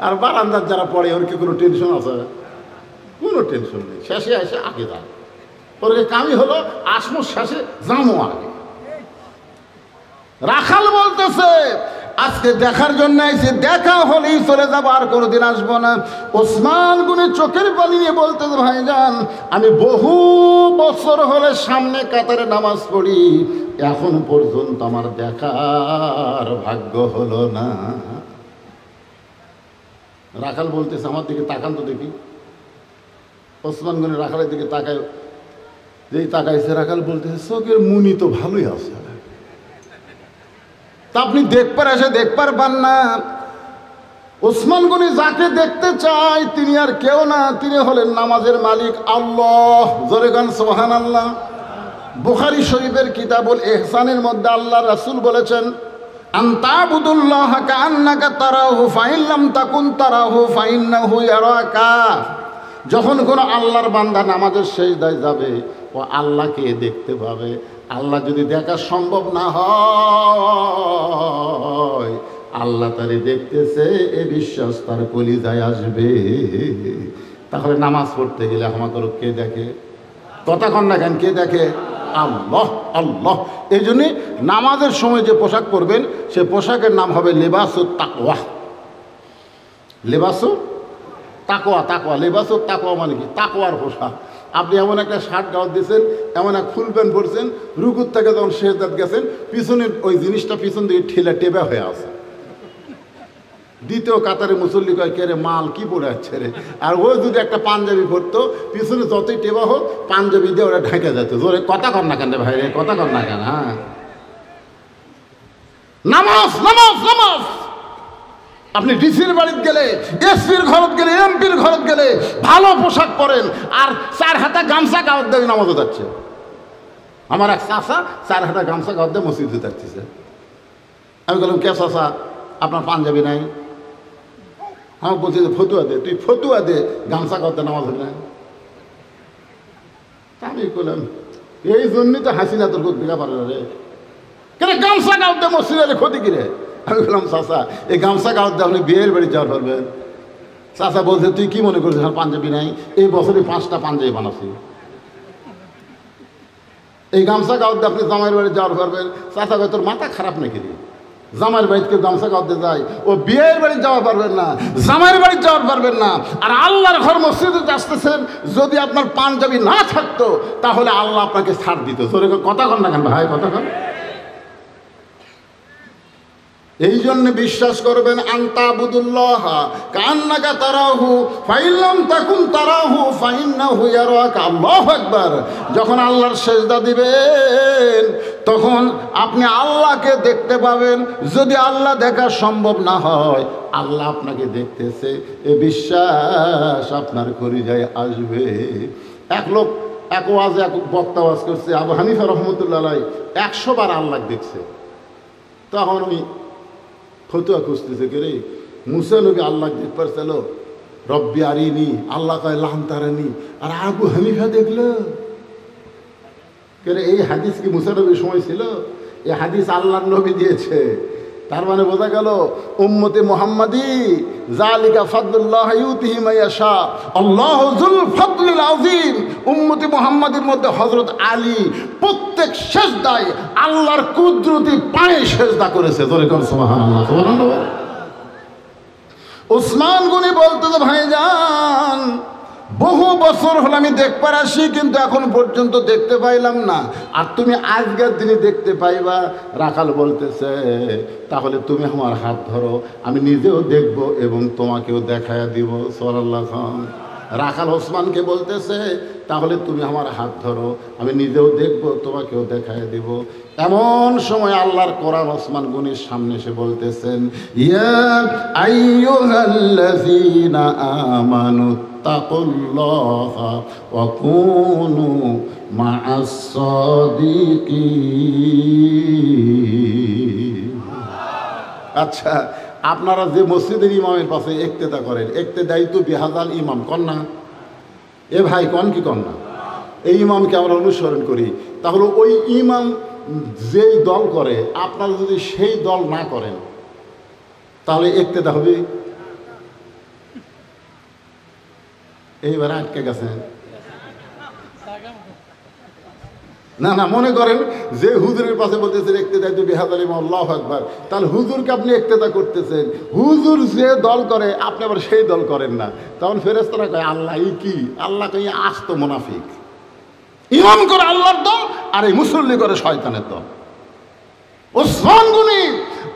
আর বারান্দার যারা পড়ে ওর কি কোনো টেনশন আছে? কোনো টেনশন নেই, শেষে এসে আগে যা, ওর কামই হলো আসমো শেষে জামো আগে। রাখাল বলতেছে, আজকে দেখার জন্য এসে, দেখা হলেই চলে যাবো, আর কোনোদিন আসবো না। ওসমান গনি চোখের পানি নিয়ে বলতেছে, ভাইজান আমি বহু বছর হলে সামনে কাতারে নামাজ পড়ি, এখন পর্যন্ত আমার দেখার ভাগ্য হলো না। রাখাল বলতেছে, আমার দিকে তাকান তো দেখি। ওসমান গনি রাখালের দিকে তাকায়, যেই তাকাইছে রাখাল বলতেছে, চোখের মুনি তো ভালোই আছে, তা আপনি দেখবার এসে দেখবার পান না। ওসমান গনি যাকে দেখতে চায় তিনি আর কেউ না, তিনি হলেন নামাজের মালিক আল্লাহ। জোরে গান সুবহানাল্লাহ। বুখারী শরীফের কিতাবুল ইহসানের মধ্যে আল্লাহ রাসূল বলেছেন, আনতাবুদুল্লাহ কাআন্নাকা তারাহু ফাইন লাম তাকুন তারাহু ফাইন্নাহু ইয়ারাকা। যখন কোনো আল্লাহর বান্দা নামাজের সিজদায় যাবে, ও আল্লাহকে দেখতে পাবে। আল্লাহ যদি দেখা সম্ভব না হয়, আল্লাহ তারে দেখতেছে, এ বিশ্বাস তার কলিজায় আসবে। তাহলে নামাজ পড়তে গেলে আমাদের কে দেখে? কথা কন না কেন, কে দেখে? আল্লাহ আল্লাহ। এই জন্যে নামাজের সময় যে পোশাক পরবেন সে পোশাকের নাম হবে লেবাসুত তাকওয়া। লেবাসুত তাকওয়া, তাকওয়া, লেবাসুত তাকওয়া মানে কি? তাকওয়ার পোশাক। আপনি এমন একটা শার্ট গাউট দিয়েছেন, এমন এক ফুল প্যান্ট পরছেন, রুকুর থেকে যখন সেজদাত গেছেন, পিছনে ওই জিনিসটা পিছন দিকে ঠেলা টেবা হয়ে আছে। দ্বিতীয় কাতারে মুসল্লি কয়, কে রে মাল কি পরে যাচ্ছে রে? আর ও যদি একটা পাঞ্জাবি পরতো, পিছনে যতই টেবা হোক পাঞ্জাবি দিয়ে ওরা ঢেকে যেত। জোরে কথা কর না কেন ভাই রে, কথা কর না কেন? হ্যাঁ, নামাজ নামাজ নামাজ। আপনি ডিসির বাড়িতে গেলে, এসপির ঘরত গেলে, এমপির ঘরত গেলে ভালো পোশাক পরেন, আর 4 হাতা গামছা গাওয়ার দিয়ে নামাজও যাচ্ছে। আমার এক চাষা 4 হাতা গামছা গাওয়ার দিয়ে মসজিদে যাচ্ছে। আমি বললাম, কে চাষা আপনার পাঞ্জাবি নাই? আমার বলছি যে ফতুয়া দে, তুই ফতুয়া দে, গামছা গাওয়ার নামাজ হবে না। আমি বললাম, এই জন্যই তো হাসিনা তোর দেখা পারে রে, কেন গামছা গাওয়ার দিয়ে মসজিদে ক্ষতি কিরে? আমি বললাম, চাষা এই গামছা গাওয়ার দিয়ে আপনি বিয়ের বাড়ি যাওয়ার পারবেন? চাষা বলছে, তুই কি মনে করছিস আমার পাঞ্জাবি নাই? এই বছরই 5টা পাঞ্জাবি বানাচ্ছি। এই গামছা গাওয়ার দিয়ে আপনি জামাইয়ের বাড়ি যাওয়ার পারবেন? চাষা ভাই তোর মাথা খারাপ নাকি রে? জামাইয়ের বাড়িতে কেউ গামছা গাওয়াতে যায়, ও বিয়ের বাড়ি যাওয়া পারবেন না, জামাইয়ের বাড়ি যাওয়ার পারবেন না। আর আল্লাহর ঘর মসজিদে আসতেছেন, যদি আপনার পাঞ্জাবি না থাকতো তাহলে আল্লাহ আপনাকে ছাড় দিত। তোর কথা কন না কেন ভাই, কথা কন। এই জন্য বিশ্বাস করবেন আনতা আবুদুল্লাহ কান্নাকা তারাহু ফাইল্লাম তাকুন তারাহু ফাইন্নাহু ইয়ারাকা। আল্লাহু আকবার। যখন আল্লাহর সেজদা দিবেন তখন আপনি আল্লাহকে দেখতে পাবেন। যদি আল্লাহ দেখা সম্ভব না হয়, আল্লাহ আপনাকে দেখতেছে, এ বিশ্বাস আপনার কলিজায় আসবে। এক লোক এক ওয়াজে এক বক্তা ওয়াজ করছে, আবু হানিফা রহমতুল্লাহ আলাইহি 100 বার আল্লাহ দেখছে। তখন ওই ফতুয়া খুঁজতেছে, কে রে মুসা নবী আল্লাহ দেখতে পারছিল, রব্বি আরিনি, আল্লাহ কয় লান্তারানি, আর আবু হানিফা দেখলো। কে রে এই হাদিস কি মুসা নবীর সময় ছিল? এই হাদিস আল্লাহর নবী দিয়েছে। তার মানে বোঝা গেল উম্মতে মুহাম্মাদি যালিকা ফাদলুল্লাহ ইউতিহি মান ইয়াশা, আল্লাহু যুল ফাদলিল আযীম। উম্মতে মুহাম্মাদের মধ্যে হযরত আলী প্রত্যেক সেজদায় আল্লাহর কুদরতি পায়ে সেজদা করেছে। জোরে কোন সুবহানাল্লাহ, সুবহানাল্লাহ। ওসমান গনি বলতে, ভাইজান বহু বছর হলো আমি দেখবার আসি, কিন্তু এখন পর্যন্ত দেখতে পাইলাম না, আর তুমি আজকের দিনে দেখতে পাইবা। রাখাল বলতেছে, তাহলে তুমি আমার হাত ধরো, আমি নিজেও দেখব এবং তোমাকেও দেখায়া দিব। সাল্লাল্লাহু আলাইহি। রাখাল ওসমানকে বলতেছে, তাহলে তুমি আমার হাত ধরো, আমি নিজেও দেখব, তোমাকেও দেখায় দিব। এমন সময় আল্লাহর কোরআন ওসমান গনির সামনে এসে বলতেছেন, ইয়া আইয়ুহাল্লাযীনা আমানু তাকুল্লাহা ওয়া কুনু মা'আস সাদিকিন। আচ্ছা, আপনারা যে মসজিদের ইমামের পাশে ইক্তেদা করেন, ইক্তেদাই তো বিহাজাল ইমাম কন না? এ ভাই কন কি কন না? এই ইমামকে আমরা অনুসরণ করি। তাহলে ওই ইমাম যেই দল করে, আপনারা যদি সেই দল না করেন, তাহলে ইক্তেদা হবে? এইবার আটকে গেছেন। না না, মনে করেন যে হুজুরের পাশে বলতেছেন ইক্তেদা তো বিহাজাল ইমাম, আল্লাহু আকবার, তাহলে হুজুরকে আপনি ইক্তেদা করতেছেন। হুজুর যে দল করে আপনি আবার সেই দল করেন না। তখন ফেরেশতারা কয় আল্লাহ এই কি? আল্লাহ কয় আস্ত মুনাফিক। ইমাম করে আল্লাহর দল, আর এই মুসল্লি করে শয়তানের দল। ওসমান গনি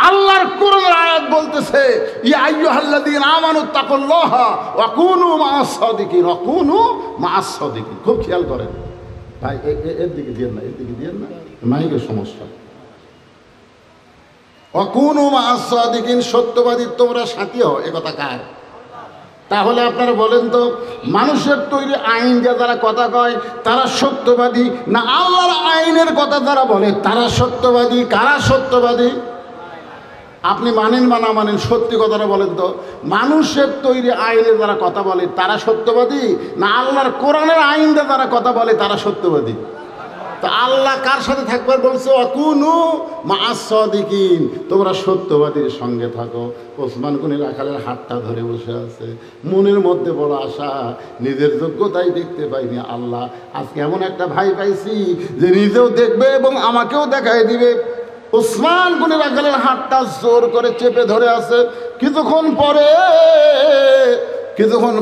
আল্লাহর কোরআনের আয়াত বলতেছে, ইয়া আইয়ুহাল্লাযীনা আমানু তাকুল্লাহা ওয়া কুনু মা'আস সাদিকিন, ওয়া কুনু মা'আস সাদিকিন। খুব খেয়াল করেন ভাই, এর দিকে দিয়েন না, এর দিকে দিয়েন না, মাইকের সমস্যা। ওয়া কুনু মা'আস সাদিকিন, সত্যবাদী তোমরা সাথী হও, এ কথা কার? তাহলে আপনারা বলেন তো, মানুষের তৈরি আইন দিয়ে যারা কথা কয় তারা সত্যবাদী, না আল্লাহর আইনের কথা যারা বলে তারা সত্যবাদী? কারা সত্যবাদী? আপনি মানেন বা না মানেন, সত্যি কথাটা বলেন তো, মানুষের তৈরি আইনে যারা কথা বলে তারা সত্যবাদী, না আল্লাহর কোরআনের আইন দিয়ে যারা কথা বলে তারা সত্যবাদী? তো আল্লাহ কার সাথে থাকবার বলছে? ওয়াকুনু মা'আস সাদিকিন, তোমরা সত্যবাদীর সঙ্গে থাকো। ওসমান গনি রাখালের হাতটা ধরে বসে আছে, মনের মধ্যে বড় আশা, নিজের যোগ্যতাই দেখতে পাইনি, আল্লাহ আজকে এমন একটা ভাই পাইছি যে নিজেও দেখবে এবং আমাকেও দেখাই দিবে। ওসমান গনি রাখালের হাতটা জোর করে চেপে ধরে আছে। কিছুক্ষণ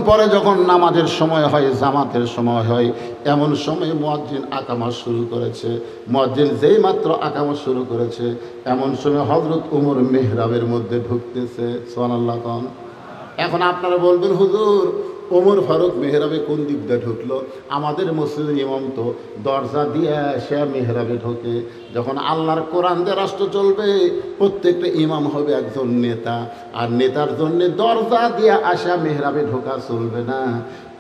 পরে যখন নামাজের সময় হয়, জামাতের সময় হয়, এমন সময় মুয়াজ্জিন আকামত শুরু করেছে। মুয়াজ্জিন যেই মাত্র আকামত শুরু করেছে, এমন সময় হযরত ওমর মিহরাবের মধ্যে ঢুকতেছে। সুবহানাল্লাহ। এখন আপনারা বলবেন, হুজুর ওমর ফারুক মেহরাবে কোন দিক দিয়ে ঢুকলো? আমাদের মসজিদের ইমাম তো দরজা দিয়ে সে মেহরাবে ঢোকে। যখন আল্লাহর কোরআন দিয়ে রাষ্ট্র চলবে, প্রত্যেকটা ইমাম হবে একজন নেতা, আর নেতার জন্য দরজা দিয়ে আসা মেহরাবে ঢোকা চলবে না।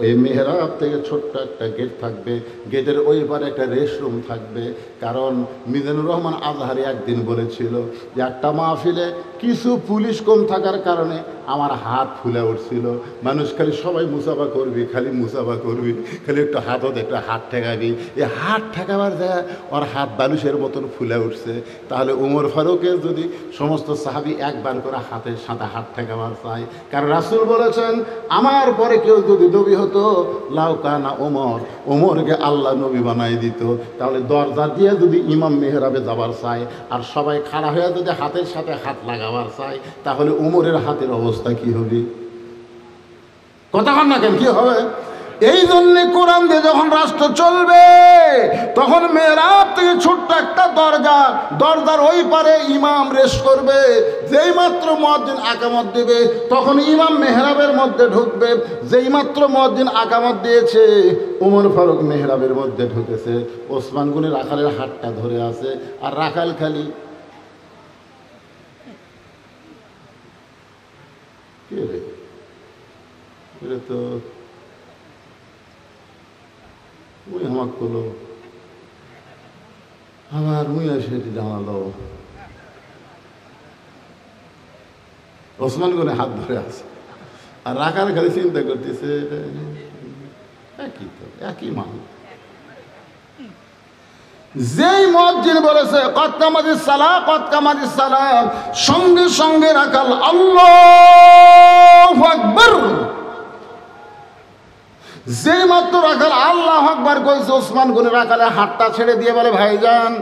ওই মেহরাব থেকে ছোট্ট একটা গেট থাকবে, গেটের ওই পারে একটা রেস্টরুম থাকবে। কারণ মিজানুর রহমান আজহারি একদিন বলেছিল যে একটা মাহফিলে কিছু পুলিশ কম থাকার কারণে আমার হাত ফুলে উঠছিল। মানুষ খালি সবাই মুসাফা করবি, খালি মুসাফা করবি, খালি একটু হাতও একটা হাত ঠেকাবি। এই হাত ঠেকাবার যায় ওর হাত বালুশের মতন ফুলে উঠছে। তাহলে ওমর ফারুকের যদি সমস্ত সাহাবি একবার করে হাতের সাথে হাত ঠেকাবার চায়, কারণ রাসূল বলেছেন আমার পরে কেউ যদি নবী হতো লাউকানা ওমরকে আল্লাহ নবী বানাই দিত। তাহলে দরজা দিয়ে যদি ইমাম মেহরাবে যাবার চায় আর সবাই খাড়া হয়ে যদি হাতের সাথে হাত লাগাবার চায়, তাহলে ওমরের হাতের অবস্থা কি হবে? কথা কন না কেন, কি হবে? এই জন্যে কোরআন দিয়ে যখন রাষ্ট্র চলবে তখন মেহরাব থেকে ছোট্ট একটা দরজার ওই পারে ইমাম রেশ করবে, যেই মাত্র মুয়াজ্জিন আকামত দিবে তখন ইমাম মেহরাবের মধ্যে ঢুকবে। যেই মাত্র মুয়াজ্জিন আকামত দিয়েছে ওমর ফারুক মেহরাবের মধ্যে ঢুকেছে, ওসমান গনি রাখালের হাতটা ধরে আছে, আর রাখাল খালি কে রে তো মুই আমাক করলো, আমার মুই সেটি জানালো। ওসমান গনি হাত ধরে আছে, আর রাখাল খালি চিন্তা করতেছে একই তো, একই মানুষ। যেই মুয়াজ্জিন বলেছে কদ কামাতিস সালাহ কদ কামাতিস সালাম, সঙ্গে সঙ্গে রাখাল আল্লাহু আকবার। যেই মাত্র রাখাল আল্লাহু আকবার কইছে ওসমান গনি রাখালে হাতটা ছেড়ে দিয়ে বলে ভাইজান,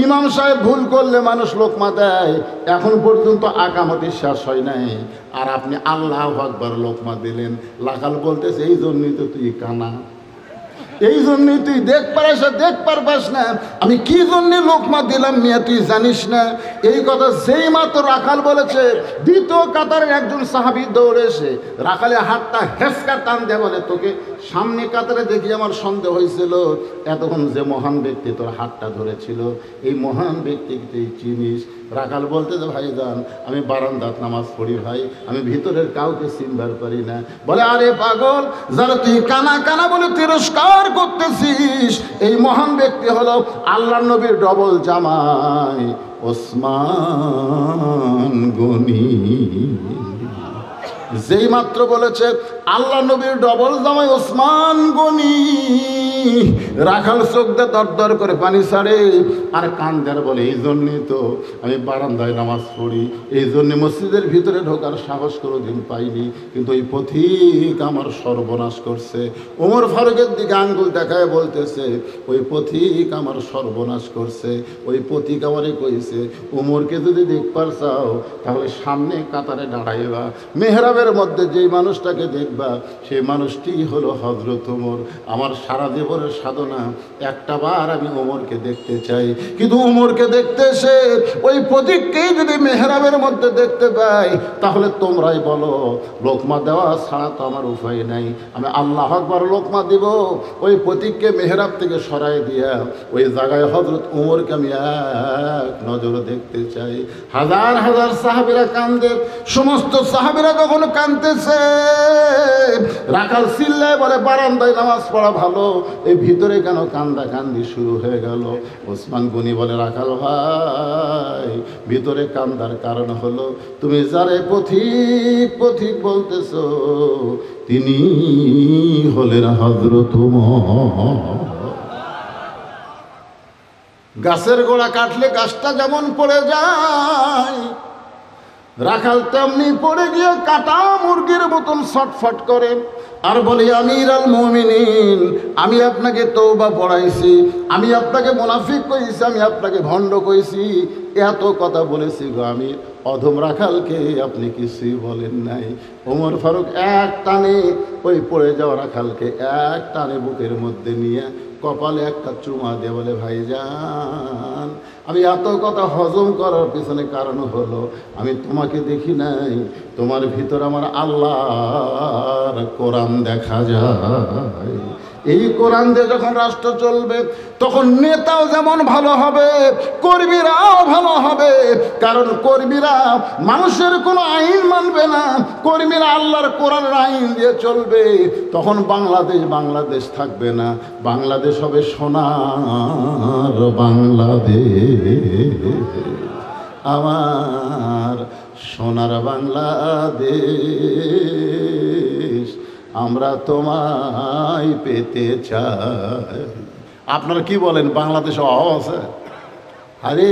ইমাম সাহেব ভুল করলে মানুষ লোকমা দেয়, এখন পর্যন্ত আকামতি শেষ হয় নাই, আর আপনি আল্লাহু আকবার লোকমা দিলেন। রাখাল বলতেছে এই জন্যই তো তুই কানা, এই জন্যই তুই দেখ পারবাস না আমি কি জন্য লোকমা দিলাম মিয়া, তুই জানিস না। এই কথা যেই মাত্র রাখাল বলেছে দ্বিতীয় কাতারের একজন সাহাবী দৌড়ে এসে রাখালের হাতটা হেসকা টান দিয়ে বলে, তোকে সামনে কাতারে দেখি আমার সন্দেহ হয়েছিল, এতক্ষণ যে মহান ব্যক্তি তোর হাতটা ধরেছিল এই মহান ব্যক্তিকে তুই চিনিস? রাখাল বলতে যে ভাইজান আমি বারান্দাত নামাজ পড়ি ভাই, আমি ভিতরের কাউকে চিনবার পারি না। বলে আরে পাগল, যারা তুই কানা কানা বলে তিরস্কার করতেছিস এই মহান ব্যক্তি হলো আল্লাহর নবীর ডবল জামাই ওসমান গনি। যেই মাত্র বলেছে আল্লাহ নবীর ডবল জামাই ওসমান গনি, রাখাল চোখ দিয়ে দরদর করে পানি ছাড়ে আর কান্দার বলে এই জন্যই তো আমি বারান্দায় নামাজ পড়ি, এই জন্যে মসজিদের ভিতরে ঢোকার সাহস কোনোদিন পাইনি, কিন্তু ওই পথিক আমার সর্বনাশ করছে। ওমর ফারুকের দিকে আঙ্গুল দেখায় বলতেছে ওই পথিক আমার সর্বনাশ করছে, ওই পথিক আমারে কইছে ওমরকে যদি দেখবার চাও তাহলে সামনে কাতারে দাঁড়াইবা, মেহরাবের মধ্যে যেই মানুষটাকে দেখবা সেই মানুষটি হলো হযরত ওমর। আমার সারা জীবনের সাধনা একটা বার আমি ওমরকে দেখতে চাই, কিন্তু ওমরকে দেখতে এসে ওই প্রতীককেই যদি মেহরাবের মধ্যে দেখতে পাই তাহলে তোমরাই বলো লোকমা দেওয়া ছাড়া তো আমার উপায় নাই, আমি আল্লাহু আকবার লোকমা দিব। ওই প্রতীককে মেহরাব থেকে সরাই দিয়া ওই জায়গায় হযরত ওমরকে আমি এক নজরে দেখতে চাই। হাজার হাজার সাহাবীরা কান্দে, সমস্ত সাহাবীরা কখনো কাঁদতেছে, রাখাল চিল্লায় বলে বারান্দায় নামাজ পড়া ভালো, এই ভিতরে কেন কান্দা কান্দি শুরু হয়ে গেল? ওসমান গনি বলে রাখাল ভাই, ভিতরে কান্দার কারণ হলো তুমি যারে পথিক পথিক বলতেছ তিনি হলেন হযরত ওমর। গাছের গোড়া কাটলে গাছটা যেমন পড়ে যায়, রাখাল তেমনি পড়ে গিয়ে কাটা মুরগির মতন ছটফট করে আর বলে আমিরুল মুমিনিন, আমি আপনাকে তওবা পড়াইছি, আমি আপনাকে মুনাফিক কইছি, আমি আপনাকে ভণ্ড কইছি, এত কথা বলেছি গো আমির, অধম রাখালকে আপনি কিছুই বলেন নাই। ওমর ফারুক এক টানে ওই পড়ে যাওয়া রাখালকে এক টানে বুকের মধ্যে নিয়ে কপালে একটা চুমা দিয়ে বলে ভাইজান, আমি এত কথা হজম করার পিছনে কারণ হলো আমি তোমাকে দেখি নাই, তোমার ভিতর আমার আল্লাহর কোরআন দেখা যায়। এই কোরআন দিয়ে যখন রাষ্ট্র চলবে তখন নেতাও যেমন ভালো হবে, কর্মীরাও ভালো হবে, কারণ কর্মীরা মানুষের কোনো আইন মানবে না, কর্মীরা আল্লাহর কোরআনের আইন দিয়ে চলবে। তখন বাংলাদেশ থাকবে না, বাংলাদেশ হবে সোনার বাংলাদেশ, আমার সোনার বাংলাদেশ, আমরা তোমায় পেতে চাই। আপনারা কি বলেন, বাংলাদেশ অভাব আছে? আরে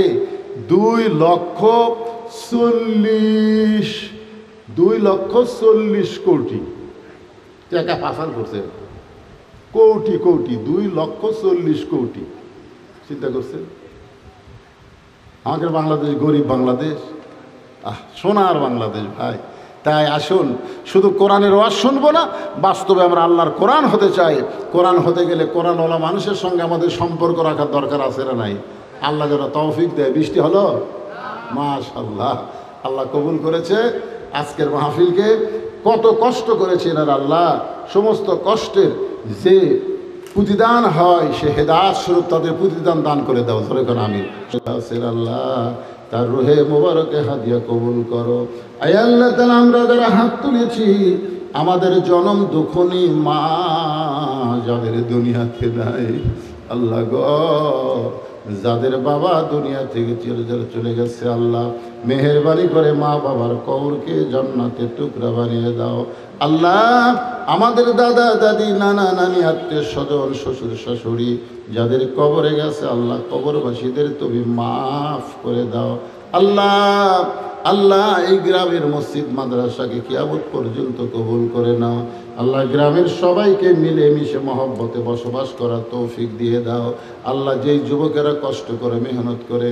2,40,000 কোটি টাকা পাচার করছে, কোটি 2,40,000 কোটি। চিন্তা করছে আমাদের বাংলাদেশ, গরিব বাংলাদেশ, সোনার বাংলাদেশ ভাই। তাই আসুন শুধু কোরআনের ওয়াজ শুনবো না, বাস্তবে আমরা আল্লাহর কোরআন হতে চাই। কোরআন হতে গেলে কোরআনওয়ালা মানুষের সঙ্গে আমাদের সম্পর্ক রাখার দরকার আছে না নাই? আল্লাহ যেন তৌফিক দেয়। বৃষ্টি হলো? মাশাআল্লাহ, আল্লাহ কবুল করেছে আজকের মাহফিলকে। কত কষ্ট করেছেন আর আল্লাহ সমস্ত কষ্টের যে প্রতিদান হয় সে হেদায়েত স্বরূপ তাদের প্রতিদান দান করে দাও। ধরে কোন আমিন। আল্লাহ তার রুহে মোবারকে হাদিয়া কবুল করো। আয় আল্লাহ তাআলা আমরা যারা হাত তুলেছি আমাদের জনম দুঃখনী মা যাদের দুনিয়াতে নাই, আল্লাহ গো যাদের বাবা দুনিয়া থেকে চিরতরে চলে গেছে, আল্লাহ মেহেরবানি করে মা বাবার কবরকে জান্নাতের টুকরা বানিয়ে দাও। আল্লাহ আমাদের দাদা দাদি নানা নানি আত্মীয় স্বজন শ্বশুর শাশুড়ি যাদের কবরে গেছে আল্লাহ কবরবাসীদের তুমি মাফ করে দাও। আল্লাহ আল্লাহ এই গ্রামের মসজিদ মাদ্রাসাকে কিয়ামত পর্যন্ত কবুল করে নাও। আল্লাহ গ্রামের সবাইকে মিলে মিশে মহব্বতে বসবাস করার তৌফিক দিয়ে দাও। আল্লাহ যেই যুবকেরা কষ্ট করে মেহনত করে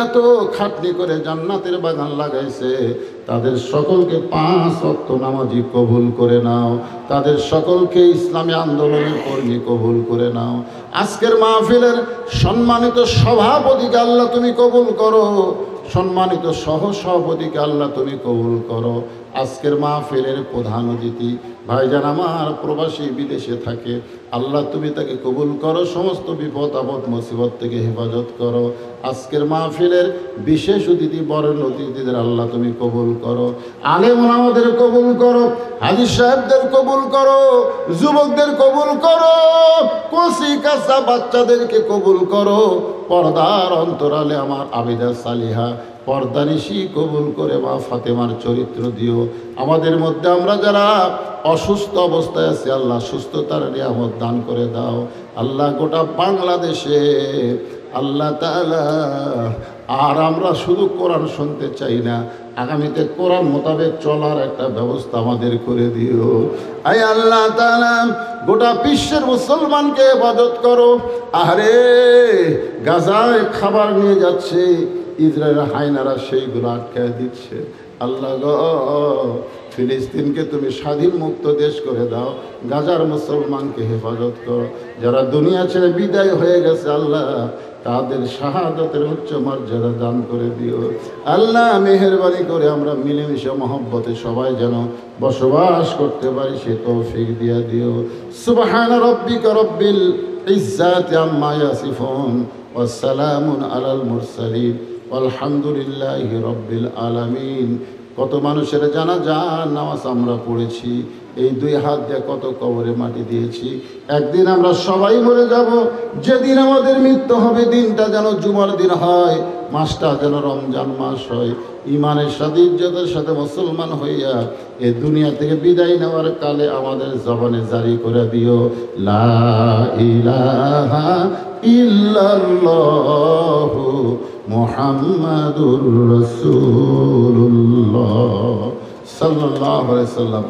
এত খাটনি করে জান্নাতের বাগান লাগাইছে তাদের সকলকে 5 ওয়াক্ত নামাজি কবুল করে নাও। তাদের সকলকে ইসলামী আন্দোলনের কর্মী কবুল করে নাও। আজকের মাহফিলের সম্মানিত সভাপতিকে আল্লাহ তুমি কবুল করো, সম্মানিত সহ সভাপতিকে আল্লাহ তুমি কবুল করো। আজকের মাহফিলের প্রধান অতিথি ভাইজান আমার প্রবাসী বিদেশে থাকে, আল্লাহ তুমি তাকে কবুল করো, সমস্ত বিপদ আপদ মুসিবত থেকে হেফাজত করো। আজকের মাহফিলের বিশেষ অতিথি বরেণ্য অতিথিদের আল্লাহ তুমি কবুল করো। আলেম ওলামাদের কবুল করো, হাজী সাহেবদের কবুল করো, যুবকদের কবুল করো, কচি কাঁচা বাচ্চাদেরকে কবুল করো। পর্দার অন্তরালে আমার আবিদা সালিহা পর্দানিশি কবুল করে মা ফাতেমার চরিত্র দিও। আমাদের মধ্যে আমরা যারা অসুস্থ অবস্থায় আছি আল্লাহ সুস্থতার নিয়ামত দান করে দাও। আল্লাহ গোটা বাংলাদেশে আল্লাহ তাআলা আর আমরা শুধু কোরআন শুনতে চাই না, আগামীতে কোরআন মোতাবেক চলার একটা ব্যবস্থা আমাদের করে দিও। আয় আল্লাহ তাআলা গোটা বিশ্বের মুসলমানকে ইবাদত করো। আরে গাজায় খাবার নিয়ে যাচ্ছে, ইসরায়েল হায়নারা সেইগুলো আটকায় দিচ্ছে। আল্লাহ গো ফিলিস্তিনকে তুমি স্বাধীন মুক্ত দেশ করে দাও, গাজার মুসলমানকে হেফাজত করো। যারা দুনিয়া ছেড়ে বিদায় হয়ে গেছে আল্লাহ তাদের শাহাদাতের উচ্চ মর্যাদা দান করে দিও। আল্লাহ মেহেরবানি করে আমরা মিলেমিশে মহব্বতে সবাই যেন বসবাস করতে পারি সে তৌফিক দিয়া দিও। সুবহানা রাব্বিকা রাব্বিল ইজ্জাতি আম্মা ইয়াসিফুন ওয়া সালামুন আলাল মুরসালিন আলহামদুলিল্লাহি রাব্বিল আলামিন। কত মানুষের জানাজা নামাজ আমরা পড়েছি, এই 2 হাত দিয়ে কত কবরে মাটি দিয়েছি। একদিন আমরা সবাই মরে যাব, যেদিন আমাদের মৃত্যু হবে দিনটা যেন জুমার দিন হয়, মাসটা যেন রমজান মাস হয়। ইমানের সাথে ইজ্জতের সাথে মুসলমান হইয়া এ দুনিয়া থেকে বিদায় নেওয়ার কালে আমাদের জবানে জারি করে দিও লা ইলাহা ইল্লাল্লাহু মুহাম্মাদুর রাসূলুল্লাহ সাল্লাল্লাহু আলাইহি ওয়াসাল্লাম।